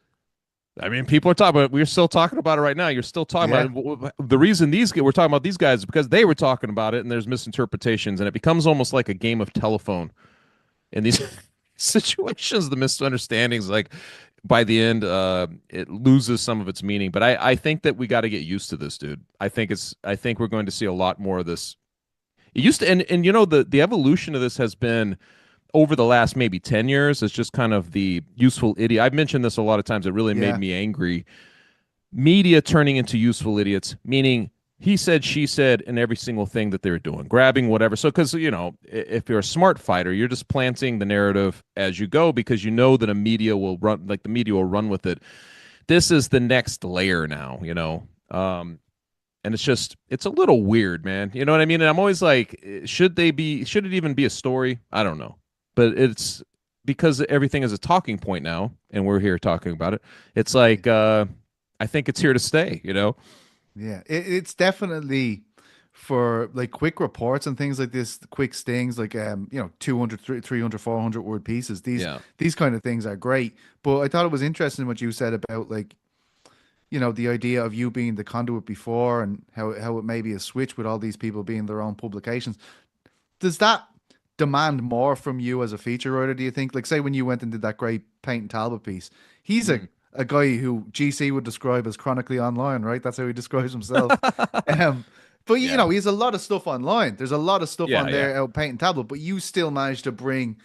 Speaker 2: I mean, people are talking about it. We're still talking about it right now. You're still talking about it. The reason we're talking about these guys is because they were talking about it, and there's misinterpretations, and it becomes almost like a game of telephone in these situations. The misunderstandings, like, by the end, it loses some of its meaning. But I think that we got to get used to this, dude. I think we're going to see a lot more of this. It used to, and you know, the evolution of this has been over the last maybe 10 years. It's just kind of the useful idiot. I've mentioned this a lot of times. It really made me angry. Media turning into useful idiots, meaning he said, she said, in every single thing that they're doing, grabbing whatever. So, because, you know, if you're a smart fighter, you're just planting the narrative as you go, because you know that the media will run with it. This is the next layer now, you know. And it's a little weird, man. You know what I mean? And I'm always like, should it even be a story? I don't know. But it's because everything is a talking point now, and we're here talking about it. It's like, I think it's here to stay, you know?
Speaker 1: Yeah, it's definitely for like quick reports and things like this, quick stings, like 200, 300, 400 word pieces. These kind of things are great. But I thought it was interesting what you said about, like, you know, the idea of you being the conduit before, and how it may be a switch with all these people being their own publications. Does that demand more from you as a feature writer, do you think? Like, say when you went and did that great Peyton Talbot piece, he's a guy who GC would describe as chronically online, right? That's how he describes himself. But you know, he has a lot of stuff online. There's a lot of stuff on there out Peyton Talbot, but you still managed to bring,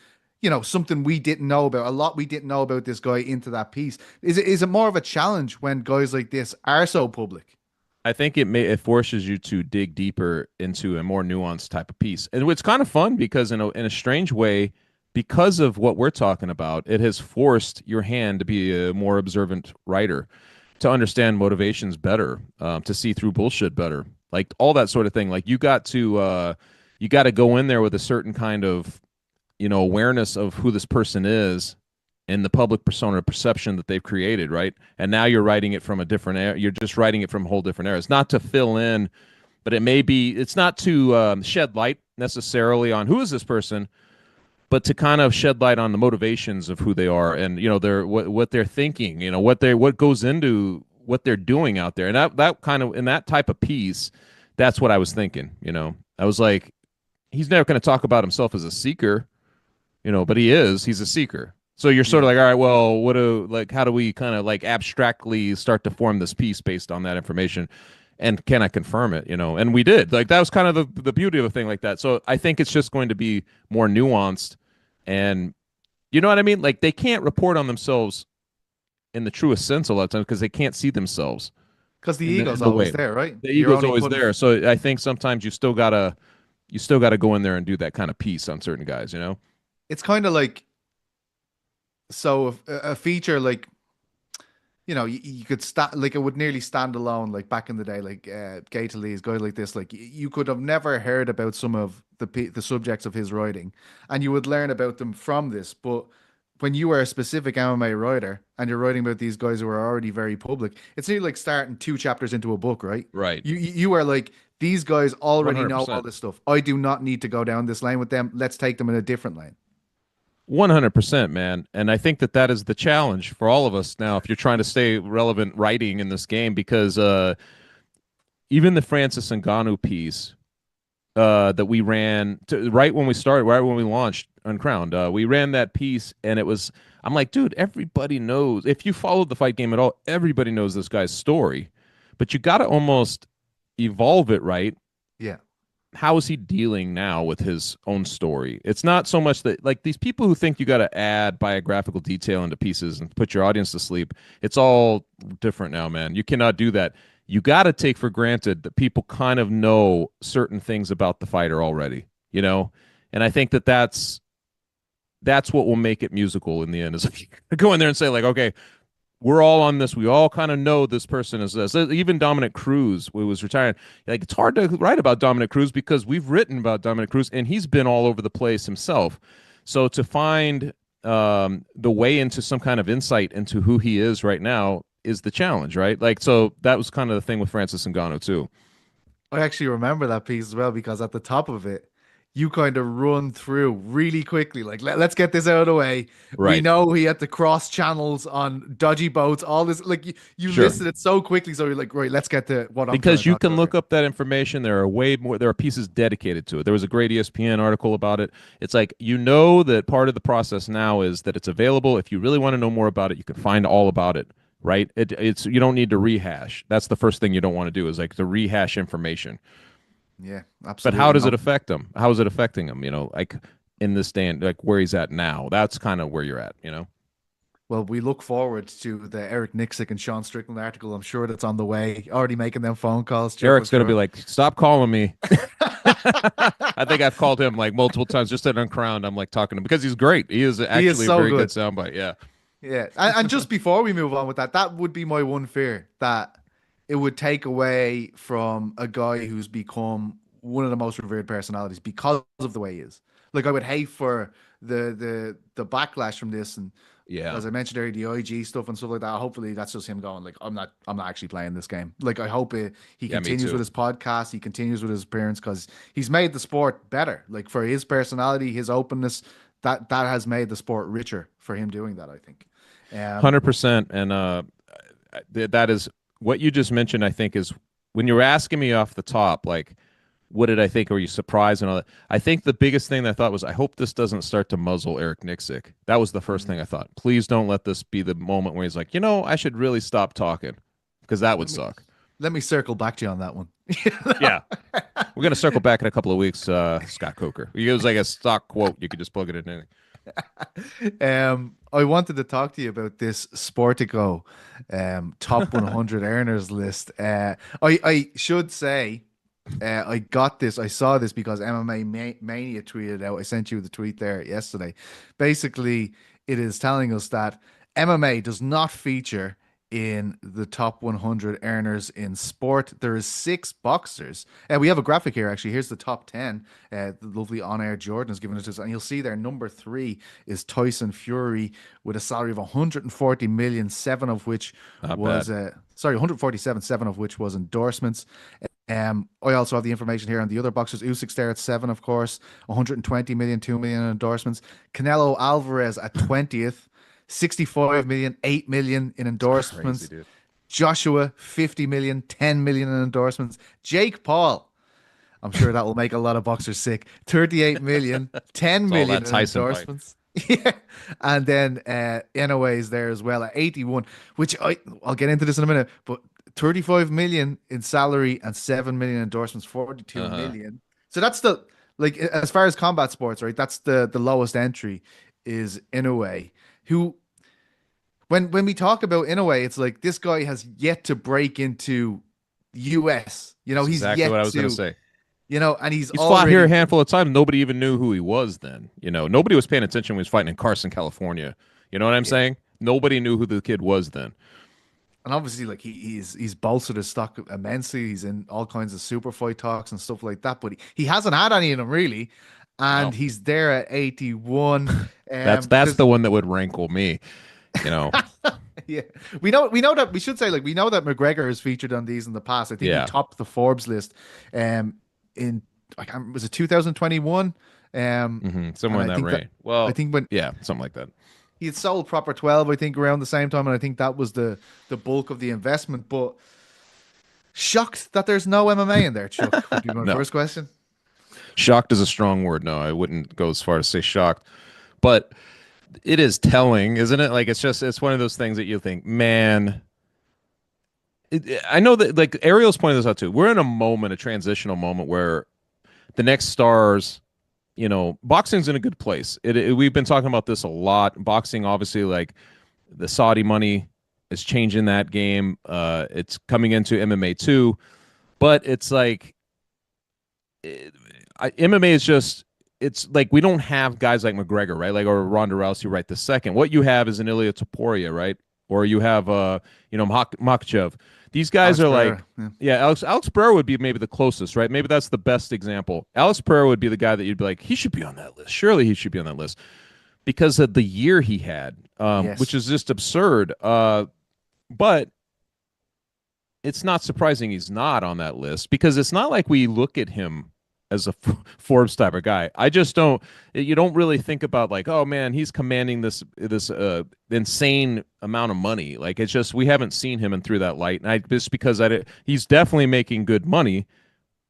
Speaker 1: you know, something we didn't know about, a lot we didn't know about this guy into that piece. Is it more of a challenge when guys like this are so public?
Speaker 2: I think it forces you to dig deeper into a more nuanced type of piece. And it's kind of fun because in a strange way, because of what we're talking about, it has forced your hand to be a more observant writer, to understand motivations better, to see through bullshit better, like all that sort of thing. Like you got to go in there with a certain kind of, you know, awareness of who this person is and the public persona perception that they've created, right? And now you're writing it from a different era. You're just writing it from a whole different era. It's not to fill in, but it's not to shed light necessarily on who is this person, but to kind of shed light on the motivations of who they are, and, you know, what they're thinking, you know, what goes into what they're doing out there. And that kind of, in that type of piece, that's what I was thinking. You know, I was like, he's never going to talk about himself as a seeker, you know, but he's a seeker. So you're sort of like, all right, well, how do we kind of like abstractly start to form this piece based on that information? And can I confirm it? You know, and we did. Like, that was kind of the beauty of a thing like that. So I think it's just going to be more nuanced, and you know what I mean? Like, they can't report on themselves in the truest sense a lot of times because they can't see themselves.
Speaker 1: Because the ego's always there, right?
Speaker 2: The ego's always there. So I think sometimes you still gotta go in there and do that kind of piece on certain guys, you know?
Speaker 1: It's kind of like, so a feature, like, you know, you could like, it would nearly stand alone, like back in the day, like Gaeta Lee's guy like this, like you could have never heard about some of the subjects of his writing, and you would learn about them from this. But when you are a specific MMA writer and you're writing about these guys who are already very public, it's nearly like starting 2 chapters into a book, right?
Speaker 2: Right.
Speaker 1: You are like, these guys already
Speaker 2: 100%.
Speaker 1: know all this stuff. I do not need to go down this lane with them. Let's take them in a different lane.
Speaker 2: 100%, man. And I think that that is the challenge for all of us now if you're trying to stay relevant writing in this game, because even the Francis Ngannou piece that we ran right when we started, right when we launched Uncrowned, we ran that piece, and it was, I'm like, dude, everybody knows. If you followed the fight game at all, everybody knows this guy's story, but you got to almost evolve it, right?
Speaker 1: Yeah.
Speaker 2: How is he dealing now with his own story? It's not so much that, like, these people who think you got to add biographical detail into pieces and put your audience to sleep, it's all different now, man. You cannot do that. You got to take for granted that people kind of know certain things about the fighter already, you know? And I think that that's what will make it musical in the end, is if you go in there and say, like, okay, we're all on this. We all kind of know this person is this. Even Dominic Cruz, who was retiring, like, it's hard to write about Dominic Cruz because we've written about Dominic Cruz and he's been all over the place himself. So to find the way into some kind of insight into who he is right now is the challenge, right? Like, so that was kind of the thing with Francis Ngannou too.
Speaker 1: I actually remember that piece as well, because at the top of it, you kind of run through really quickly, like, let's get this out of the way.
Speaker 2: Right.
Speaker 1: We know he had to cross channels on dodgy boats, all this, like, you
Speaker 2: Sure.
Speaker 1: listed it so quickly, so you're like, right, let's get to what I'm
Speaker 2: Because
Speaker 1: trying to
Speaker 2: you
Speaker 1: talk
Speaker 2: can
Speaker 1: about
Speaker 2: look
Speaker 1: here.
Speaker 2: up that information. There are way more. There are pieces dedicated to it. There was a great ESPN article about it. It's like, you know, that part of the process now is that it's available. If you really want to know more about it, you can find all about it. Right? It's you don't need to rehash. That's the first thing you don't want to do, is like to rehash information.
Speaker 1: Yeah,
Speaker 2: But
Speaker 1: absolutely.
Speaker 2: how does
Speaker 1: No.
Speaker 2: it affect him? How is it affecting him? You know, like in this stand, like where he's at now. That's kind of where you're at. You know.
Speaker 1: Well, we look forward to the Eric Nicksick and Sean Strickland article. I'm sure that's on the way. Already making them phone calls. Chip,
Speaker 2: Eric's
Speaker 1: I'm
Speaker 2: gonna be
Speaker 1: sure.
Speaker 2: like, stop calling me. I think I've called him like multiple times just at Uncrowned. I'm like talking to him because he's great. He is actually
Speaker 1: so
Speaker 2: a very
Speaker 1: good.
Speaker 2: good soundbite. Yeah.
Speaker 1: Yeah, and just before we move on with that, that would be my one fear, that it would take away from a guy who's become one of the most revered personalities because of the way he is. Like, I would hate for the backlash from this, and
Speaker 2: Yeah.
Speaker 1: as I mentioned earlier, the IG stuff and stuff like that. Hopefully, that's just him going, like, I'm not actually playing this game. Like, I hope he
Speaker 2: Yeah, me
Speaker 1: continues
Speaker 2: too.
Speaker 1: with his podcast, he continues with his appearance, because he's made the sport better. Like, for his personality, his openness, that has made the sport richer for him doing that, I think.
Speaker 2: 100%. And that is what you just mentioned. I think is when you were asking me off the top, like, what did I think? Were you surprised and all that? I think the biggest thing that I thought was, I hope this doesn't start to muzzle Eric Nicksick. That was the first thing I thought. Please don't let this be the moment where he's like, you know, I should really stop talking, because that would suck.
Speaker 1: Let me circle back to you on that one.
Speaker 2: Yeah. We're going to circle back in a couple of weeks. Scott Coker. He gives like a stock quote. You could just plug it in anything.
Speaker 1: I wanted to talk to you about this Sportico top 100 earners list. I should say, I saw this because MMA Mania tweeted out. I sent you the tweet there yesterday. Basically, it is telling us that MMA does not feature in the top 100 earners in sport. There is 6 boxers. We have a graphic here, actually. Here's the top 10. The lovely on-air Jordan has given it to us. And you'll see there, number 3 is Tyson Fury with a salary of 140 million, 7 of which
Speaker 2: Not
Speaker 1: was,
Speaker 2: bad.
Speaker 1: 147, 7 of which was endorsements. I also have the information here on the other boxers. Usyk's there at 7, of course, 120 million, 2 million in endorsements. Canelo Alvarez at 20th, 65 million, 8 million in endorsements.
Speaker 2: Crazy, dude.
Speaker 1: Joshua, 50 million, 10 million in endorsements. Jake Paul, I'm sure that will make a lot of boxers sick. 38 million, 10
Speaker 2: all
Speaker 1: million
Speaker 2: that
Speaker 1: in
Speaker 2: Tyson fight.
Speaker 1: endorsements. Yeah. And then Inoue is there as well at 81, which I'll get into this in a minute, but 35 million in salary and 7 million endorsements, 42 million. So that's the, like, as far as combat sports, right? That's the lowest entry is Inoue, who, when we talk about Inoue, it's like, this guy has yet to break into US. You know,
Speaker 2: That's
Speaker 1: he's
Speaker 2: exactly
Speaker 1: yet
Speaker 2: what I was
Speaker 1: to,
Speaker 2: going to say.
Speaker 1: you know, and he's
Speaker 2: Fought
Speaker 1: already
Speaker 2: here a handful of times. Nobody even knew who he was then. You know, nobody was paying attention when he was fighting in Carson, California. You know what I'm saying? Nobody knew who the kid was then.
Speaker 1: And obviously, like, he's bolstered his stock immensely. He's in all kinds of super fight talks and stuff like that, but he hasn't had any of them really. And
Speaker 2: No.
Speaker 1: he's there at 81.
Speaker 2: That's
Speaker 1: because-
Speaker 2: the one that would rankle me. You know,
Speaker 1: yeah, we know that, we should say, like, we know that McGregor has featured on these in the past. I think
Speaker 2: Yeah.
Speaker 1: he topped the Forbes list in, I can't, was it 2021?
Speaker 2: Somewhere in
Speaker 1: I
Speaker 2: that
Speaker 1: think
Speaker 2: range. Well,
Speaker 1: I think when
Speaker 2: yeah, something like that.
Speaker 1: he had sold Proper 12, I think around the same time, and I think that was the bulk of the investment. But shocked that there's no MMA in there, Chuck, would be my
Speaker 2: No.
Speaker 1: first question.
Speaker 2: Shocked is a strong word. No, I wouldn't go as far as say shocked, but it is telling, isn't it? Like it's one of those things that you think, man. I know that like Ariel's pointed this out too. We're in a transitional moment where the next stars, boxing's in a good place. We've been talking about this a lot. Boxing, obviously, like the Saudi money is changing that game. It's coming into MMA too, but it's like MMA is just. It's like we don't have guys like McGregor, right? Like or Ronda Rousey right this second. What you have is an Ilia Topuria, right? Or you have Makhachev. These guys
Speaker 1: Alex
Speaker 2: are
Speaker 1: Pereira,
Speaker 2: like, Alex Pereira would be maybe the closest, right? Maybe that's the best example. Alex Pereira would be the guy that you'd be like, he should be on that list. Surely he should be on that list because of the year he had,
Speaker 1: Yes.
Speaker 2: which is just absurd. But it's not surprising he's not on that list because it's not like we look at him as a Forbes type of guy. I just don't. You don't really think about like, oh man, he's commanding this insane amount of money. Like it's just we haven't seen him through that light. And just because he's definitely making good money,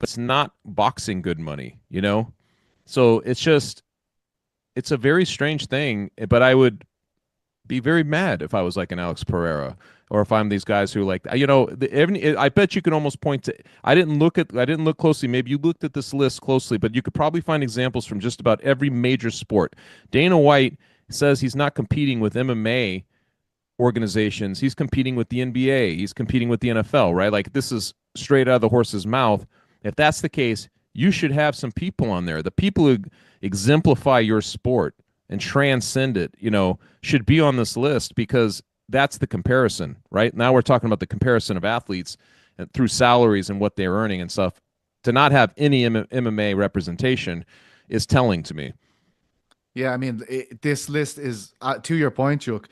Speaker 2: but it's not boxing good money. So it's a very strange thing. But I would be very mad if I was like an Alex Pereira. Or if I'm these guys who like, I bet you can almost point to. I didn't look closely. Maybe you looked at this list closely, but you could probably find examples from just about every major sport. Dana White says he's not competing with MMA organizations. He's competing with the NBA. He's competing with the NFL, right? Like this is straight out of the horse's mouth. If that's the case, you should have some people on there. The people who exemplify your sport and transcend it, should be on this list because that's the comparison, right? Now we're talking about the comparison of athletes and through salaries and what they're earning and stuff. To not have any MMA representation is telling to me.
Speaker 1: Yeah, I mean, this list is to your point, Chuck.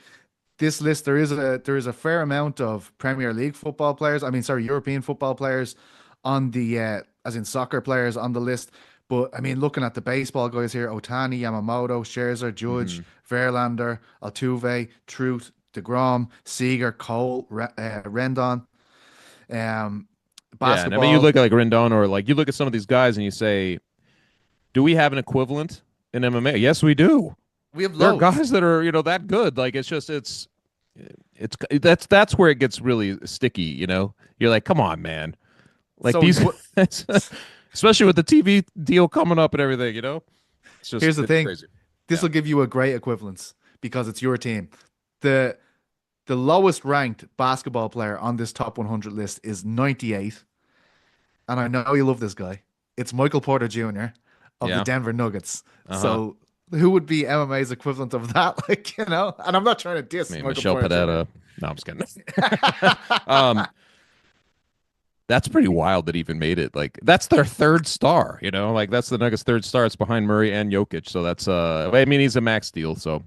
Speaker 1: This list there is a fair amount of Premier League football players. European football players on the as in soccer players on the list. But I mean, looking at the baseball guys here: Otani, Yamamoto, Scherzer, Judge, Verlander, Altuve, Truth, DeGrom, Seager, Cole, Rendon. Basketball.
Speaker 2: Yeah, and I mean, you look at like Rendon or like you look at some of these guys and you say, do we have an equivalent in MMA? Yes, we do.
Speaker 1: We have
Speaker 2: there are
Speaker 1: loads.
Speaker 2: guys that are that good. Like that's where it gets really sticky. You're like, come on, man. Like especially with the TV deal coming up and everything. It's just
Speaker 1: here's the thing.
Speaker 2: Crazy.
Speaker 1: This will give you a great equivalence because it's your team. The lowest ranked basketball player on this top 100 list is 98. And I know you love this guy. It's Michael Porter Jr. of the Denver Nuggets. So who would be MMA's equivalent of that? And I'm not trying to diss Michael
Speaker 2: Michelle
Speaker 1: Porter
Speaker 2: Pineda. No, I'm just kidding. That's pretty wild that he even made it. Like that's their third star, like that's the Nuggets' third star. It's behind Murray and Jokic. So that's I mean, he's a max deal. So,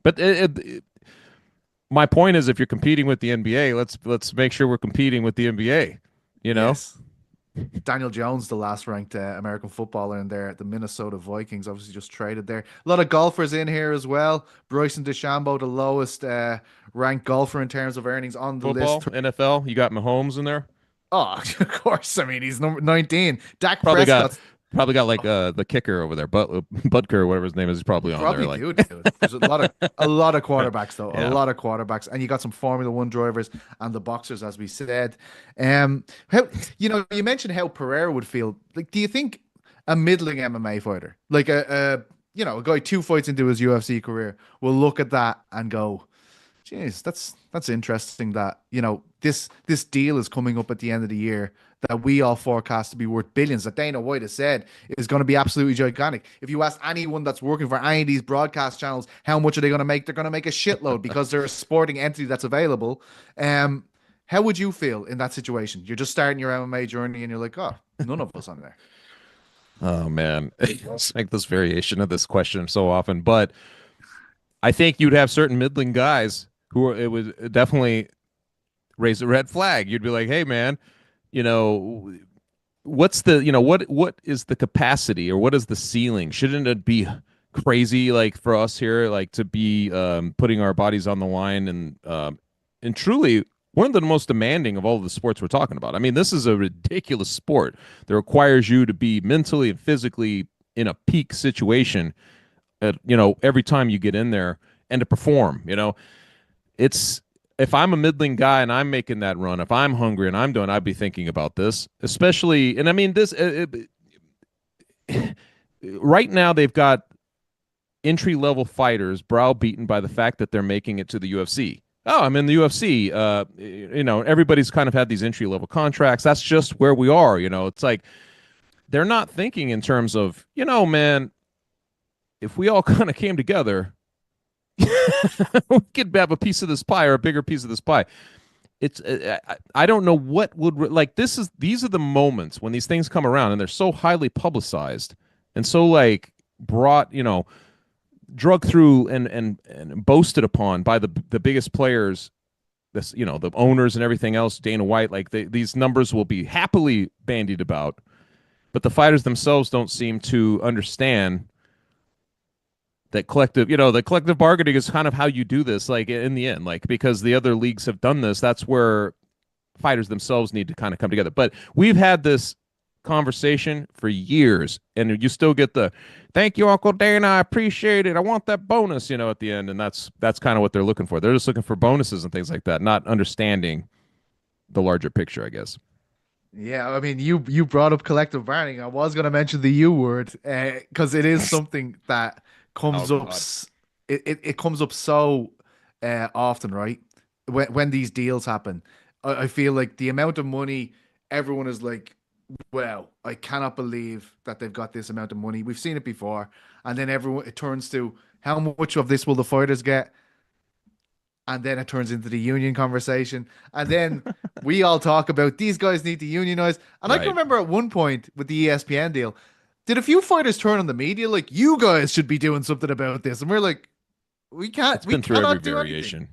Speaker 2: but my point is, if you're competing with the NBA, let's make sure we're competing with the NBA.
Speaker 1: Yes. Daniel Jones, the last ranked American footballer in there, the Minnesota Vikings, obviously just traded there. A lot of golfers in here as well. Bryson DeChambeau, the lowest ranked golfer in terms of earnings on the
Speaker 2: Football,
Speaker 1: list.
Speaker 2: NFL, you got Mahomes in there.
Speaker 1: Oh, of course. I mean, he's number 19. Dak
Speaker 2: Probably
Speaker 1: Prescott's
Speaker 2: got like the kicker over there, Butker or whatever his name is, probably on there. Like,
Speaker 1: dude. There's a lot of quarterbacks though, a lot of quarterbacks, and you got some Formula One drivers and the boxers, as we said. How you mentioned how Pereira would feel. Like, do you think a middling MMA fighter, like a guy 2 fights into his UFC career, will look at that and go, "Geez, that's interesting that this deal is coming up at the end of the year that we all forecast to be worth billions, that Dana White has said is going to be absolutely gigantic." If you ask anyone that's working for any of these broadcast channels, how much are they going to make? They're going to make a shitload because they're a sporting entity that's available. How would you feel in that situation? You're just starting your MMA journey and you're like, oh, none of us on there.
Speaker 2: Oh man, it's like this variation of this question so often, but I think you'd have certain middling guys who it would definitely raise a red flag. You'd be like, hey man, what's the, what is the capacity, or what is the ceiling? Shouldn't it be crazy, like for us here, like to be putting our bodies on the line, and truly one of the most demanding of all of the sports we're talking about. I mean, this is a ridiculous sport that requires you to be mentally and physically in a peak situation at, every time you get in there, and to perform. It's, if I'm a middling guy and I'm making that run, if I'm hungry and I'm doing, I'd be thinking about this, especially. And I mean, this right now they've got entry level fighters browbeaten by the fact that they're making it to the UFC. Oh, I'm in the UFC. Everybody's kind of had these entry level contracts. That's just where we are. It's like they're not thinking in terms of, man, if we all kind of came together, we could have a piece of this pie, or a bigger piece of this pie. It's I don't know what would, like, these are the moments when these things come around, and they're so highly publicized and so like brought, drug through and boasted upon by the biggest players, the owners and everything else, Dana White. Like these numbers will be happily bandied about, but the fighters themselves don't seem to understand that the collective bargaining is kind of how you do this, like in the end, like, because the other leagues have done this. That's where fighters themselves need to kind of come together. But we've had this conversation for years, and you still get the "thank you, Uncle Dana, I appreciate it, I want that bonus," at the end. And that's kind of what they're looking for. They're just looking for bonuses and things like that, not understanding the larger picture, I guess.
Speaker 1: Yeah, I mean, you brought up collective bargaining. I was going to mention the U word, because it is something that comes up. It comes up so often, right? When these deals happen, I feel like the amount of money, everyone is like, "Well, I cannot believe that they've got this amount of money. We've seen it before." And then it turns to, how much of this will the fighters get? And then it turns into the union conversation. And then we all talk about these guys need to unionize. And I can remember at one point with the ESPN deal, did a few fighters turn on the media like, "You guys should be doing something about this"? And we're like, we can't.
Speaker 2: It's been through every variation.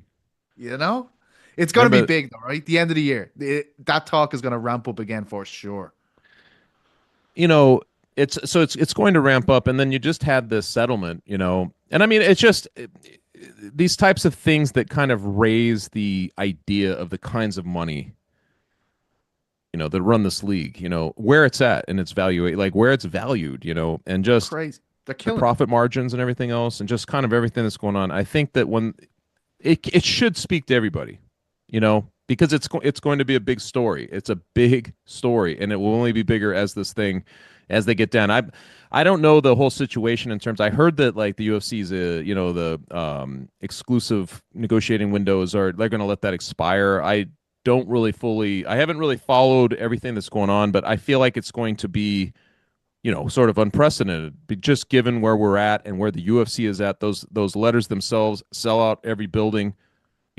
Speaker 1: It's going to be big though, right? The end of the year, that talk is going to ramp up again for sure.
Speaker 2: It's going to ramp up, and then you just had this settlement, and I mean, it's just these types of things that kind of raise the idea of the kinds of money, that run this league, where it's at and its value, like where it's valued, and just
Speaker 1: crazy. They're
Speaker 2: the
Speaker 1: killing
Speaker 2: profit margins and everything else, and just kind of everything that's going on. I think that when it should speak to everybody, because it's going to be a big story. It's a big story, and it will only be bigger as they get down. I don't know the whole situation in terms. I heard that like the UFC's the exclusive negotiating windows they're going to let that expire. I haven't really followed everything that's going on, but I feel like it's going to be, sort of unprecedented, just given where we're at and where the UFC is at. Those letters themselves sell out every building.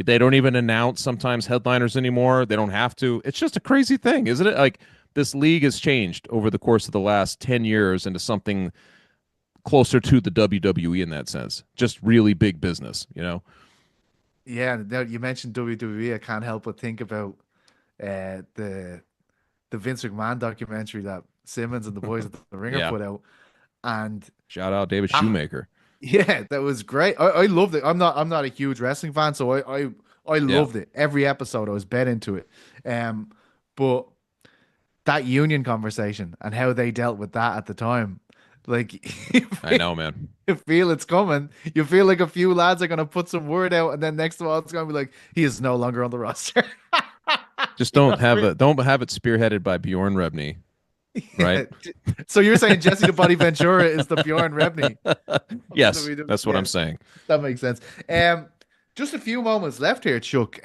Speaker 2: They don't even announce sometimes headliners anymore. They don't have to. It's just a crazy thing, isn't it? Like, this league has changed over the course of the last 10 years into something closer to the WWE in that sense. Just really big business,
Speaker 1: Yeah, now you mentioned WWE. I can't help but think about the Vince McMahon documentary that Simmons and the boys at the Ringer put out. And
Speaker 2: shout out David Shoemaker.
Speaker 1: Yeah, that was great. I loved it. I'm not a huge wrestling fan, so I loved it. Every episode I was bet into it. But that union conversation and how they dealt with that at the time, like,
Speaker 2: I know, man.
Speaker 1: You feel it's coming. You feel like a few lads are gonna put some word out, and then next of all, it's gonna be like, he is no longer on the roster.
Speaker 2: Just don't have it spearheaded by Bjorn Rebney, right?
Speaker 1: So you're saying Jesse the Body Ventura is the Bjorn Rebney?
Speaker 2: Yes, that's what I'm saying.
Speaker 1: That makes sense. Just a few moments left here, Chuck.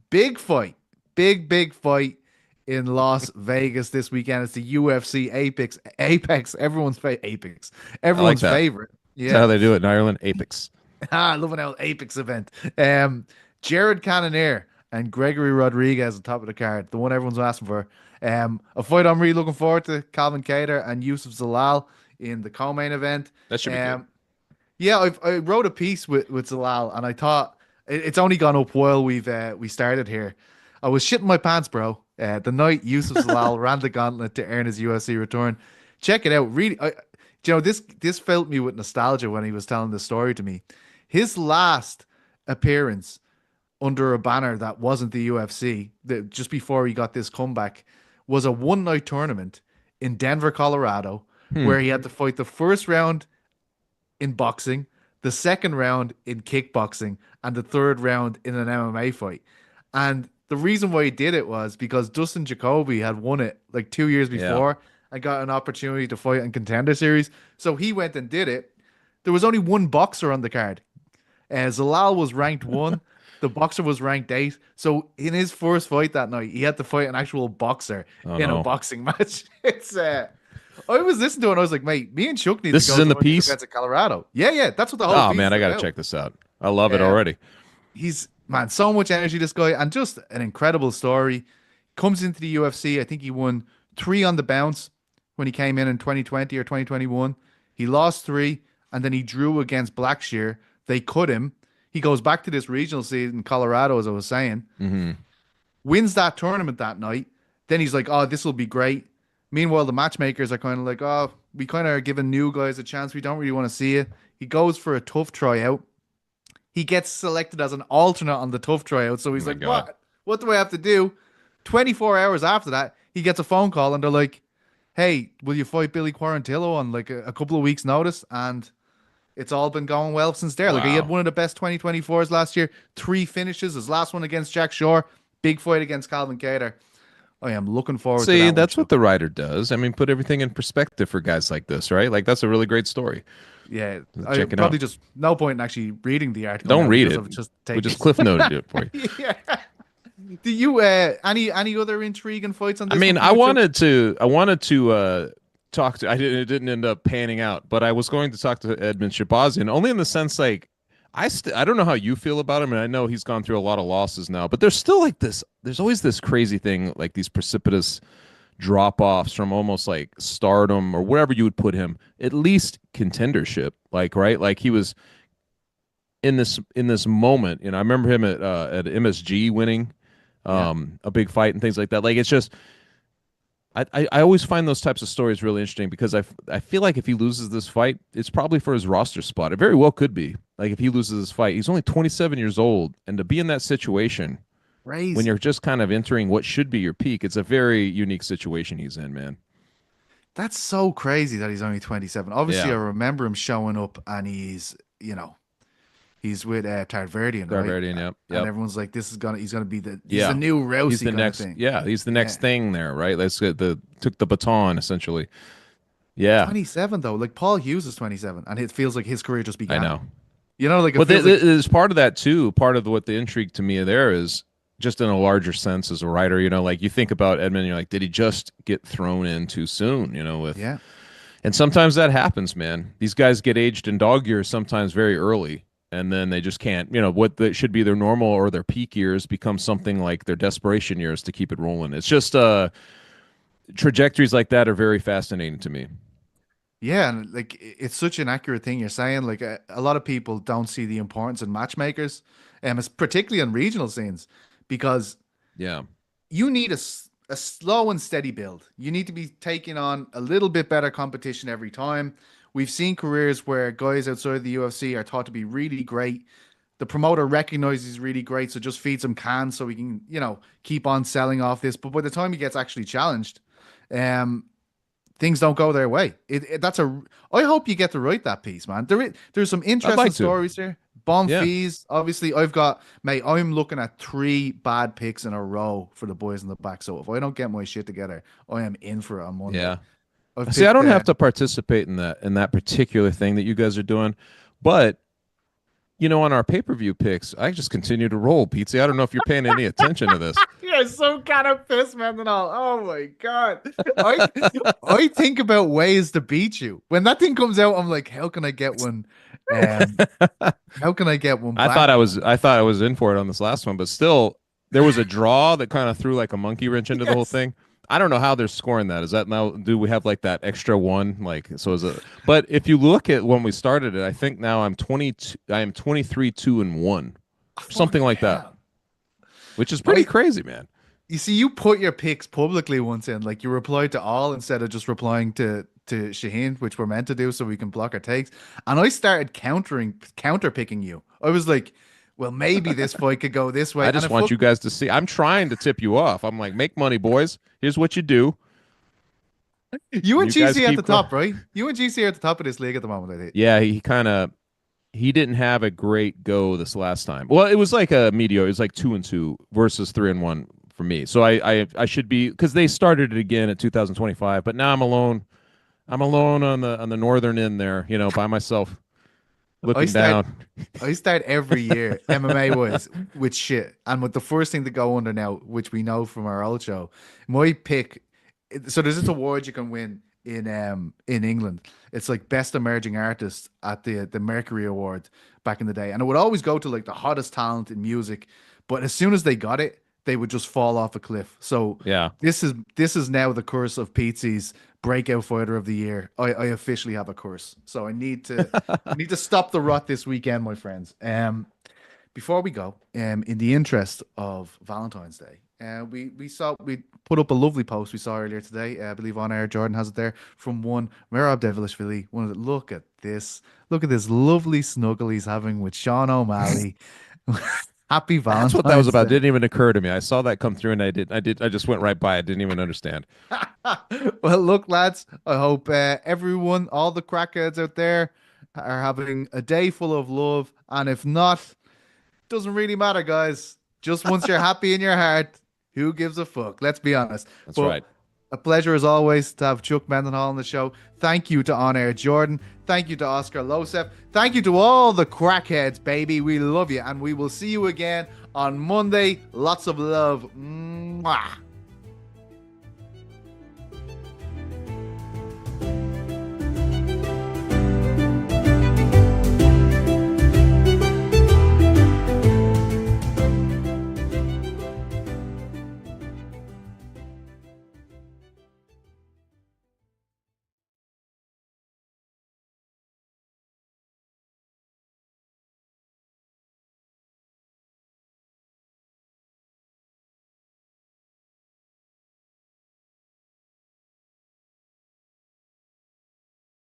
Speaker 1: Big fight, big fight in Las Vegas this weekend. It's the UFC Apex. Everyone's favorite. Everyone's favorite. Yeah,
Speaker 2: that's how they do it in Ireland. Apex.
Speaker 1: I love an old Apex event. Jared Cannonier and Gregory Rodriguez on top of the card, the one everyone's asking for. A fight I'm really looking forward to. Calvin Kattar and Yusuf Zalal in the co-main event.
Speaker 2: That should be good.
Speaker 1: Yeah, I wrote a piece with Zalal, and I thought it's only gone up while we started here. I was shitting my pants, bro. The night Yusuf Zalal ran the gauntlet to earn his UFC return. Check it out. Really, this filled me with nostalgia when he was telling the story to me. His last appearance under a banner that wasn't the UFC, just before he got this comeback, was a one-night tournament in Denver, Colorado, where he had to fight the first round in boxing, the second round in kickboxing, and the third round in an MMA fight. And the reason why he did it was because Dustin Jacoby had won it like 2 years before and got an opportunity to fight in Contender Series. So he went and did it. There was only one boxer on the card. Zalal was ranked 1. The boxer was ranked 8. So in his first fight that night, he had to fight an actual boxer in a boxing match. It's I was listening to it and I was like, mate, me and Chuck need
Speaker 2: this
Speaker 1: to go
Speaker 2: is in
Speaker 1: to
Speaker 2: the piece
Speaker 1: at Colorado. Yeah, that's what the whole
Speaker 2: Oh
Speaker 1: piece
Speaker 2: man, I
Speaker 1: is
Speaker 2: gotta
Speaker 1: about.
Speaker 2: check this out. I love it already.
Speaker 1: He's so much energy, this guy, and just an incredible story. Comes into the UFC. I think he won 3 on the bounce when he came in 2020 or 2021. He lost 3, and then he drew against Blackshear. They cut him. He goes back to this regional seed in Colorado, as I was saying. Wins that tournament that night. Then he's like, oh, this will be great. Meanwhile, the matchmakers are kind of like, oh, we kind of are giving new guys a chance. We don't really want to see it. He goes for a tough tryout. He gets selected as an alternate on the tough tryout. So he's like, what do I have to do? 24 hours after that, he gets a phone call and they're like, hey, will you fight Billy Quarantillo on like a couple of weeks notice? And it's all been going well since there. Like he had one of the best 2024s last year, 3 finishes. His last one against Jack Shore, big fight against Calvin Kattar. I am looking forward to that.
Speaker 2: See, that's what the writer does. I mean, put everything in perspective for guys like this, right? Like that's a really great story.
Speaker 1: Yeah, I probably just no point in actually reading the article.
Speaker 2: Don't read it. We just cliff noted it for you.
Speaker 1: Yeah. Do you any other intriguing fights on this?
Speaker 2: I mean, I wanted to talk to. It didn't end up panning out, but I was going to talk to Edmund Shabazian only in the sense like I don't know how you feel about him, and I know he's gone through a lot of losses now, but there's still like this. There's always this crazy thing, like these precipitous drop-offs from almost like stardom or wherever you would put him, at least contendership, like right, like he was in this moment. You know, I remember him at MSG winning a big fight and things like that. Like it's just. I always find those types of stories really interesting because I feel like if he loses this fight, it's probably for his roster spot. It very well could be. Like if he loses this fight, he's only 27 years old, and to be in that situation when you're just kind of entering what should be your peak, it's a very unique situation he's in, man. That's
Speaker 1: so crazy that he's only 27. Obviously, I remember him showing up, and he's with Tarverdian, right?
Speaker 2: Tarverdian, yep.
Speaker 1: And everyone's like, he's gonna be the new Rousey.
Speaker 2: He's the next thing. Yeah, he's the next thing there, right? Let's get took the baton essentially. Yeah.
Speaker 1: 27 though, like Paul Hughes is 27, and it feels like his career just began.
Speaker 2: I know.
Speaker 1: You know, like
Speaker 2: but there's part of that too. Part of what the intrigue to me there is just in a larger sense as a writer. You know, like you think about Edmund, you're like, did he just get thrown in too soon? You know, and sometimes that happens, man. These guys get aged in dog years sometimes very early. And then they just can't, you know, what should be their normal or their peak years become something like their desperation years to keep it rolling. It's just trajectories like that are very fascinating to me.
Speaker 1: Yeah, and like it's such an accurate thing you're saying. Like a lot of people don't see the importance in matchmakers, particularly in regional scenes, because you need a slow and steady build. You need to be taking on a little bit better competition every time. We've seen careers where guys outside the UFC are thought to be really great. The promoter recognizes he's really great, so just feeds him cans so he can, you know, keep on selling off this. But by the time he gets actually challenged, things don't go their way. I hope you get to write that piece, man. There's some interesting stories here. Bonfils, obviously, I'm looking at 3 bad picks in a row for the boys in the back. So if I don't get my shit together, I am in for it on Monday.
Speaker 2: Yeah. See, I don't have to participate in that particular thing that you guys are doing, but you know, on our pay-per-view picks, I just continue to roll, Petesy. I don't know if you're paying any attention to this.
Speaker 1: You're so kind of pissed, man. And all. Oh my god, I think about ways to beat you. When that thing comes out, I'm like, how can I get one? How can I get one? Back?
Speaker 2: I thought I was in for it on this last one, but still, there was a draw that kind of threw like a monkey wrench into the whole thing. I don't know how they're scoring that. Is that now? Do we have like that extra one? Like, so is it? But if you look at when we started it, I think now I'm 22. I am 23-2-1, something like that, which is pretty crazy, man.
Speaker 1: You see, you put your picks publicly once in, like you replied to all instead of just replying to Shaheen, which we're meant to do so we can block our takes. And I started counter picking you. I was like, well, maybe this fight could go this way.
Speaker 2: I just want you guys to see. I'm trying to tip you off. I'm like, make money, boys. Here's what you do.
Speaker 1: You and GC at the top, right? You and GC are at the top of this league at the moment, I think.
Speaker 2: Yeah, he didn't have a great go this last time. Well, it was like a mediocre. It was like 2-2 versus 3-1 for me. So I should be, because they started it again at 2025, but now I'm alone. I'm alone on the northern end there, by myself, looking down.
Speaker 1: I start every year MMA wise with shit, and with the first thing to go under now, which we know from our old show, my pick. So there's this award you can win in England. It's like best emerging artist at the Mercury Award back in the day, and it would always go to like the hottest talent in music. But as soon as they got it, they would just fall off a cliff. So
Speaker 2: yeah,
Speaker 1: this is now the curse of Petesy's breakout fighter of the year. I officially have a curse, so I need to stop the rot this weekend, my friends. Before we go, in the interest of Valentine's Day, we put up a lovely post we saw earlier today. I believe on air Jordan has it there from one Merab Devilishvili. Look at this lovely snuggle he's having with Sean O'Malley. Happy Valentine's.
Speaker 2: That's what that was about.
Speaker 1: Day.
Speaker 2: Didn't even occur to me. I saw that come through and I just went right by it. Didn't even understand.
Speaker 1: Well, look, lads, I hope everyone, all the crackheads out there, are having a day full of love. And if not, doesn't really matter, guys. Just once you're happy in your heart, who gives a fuck? Let's be honest.
Speaker 2: That's right.
Speaker 1: A pleasure as always to have Chuck Mindenhall on the show. Thank you to On Air Jordan. Thank you to Oscar Losef. Thank you to all the crackheads, baby. We love you. And we will see you again on Monday. Lots of love. Mwah.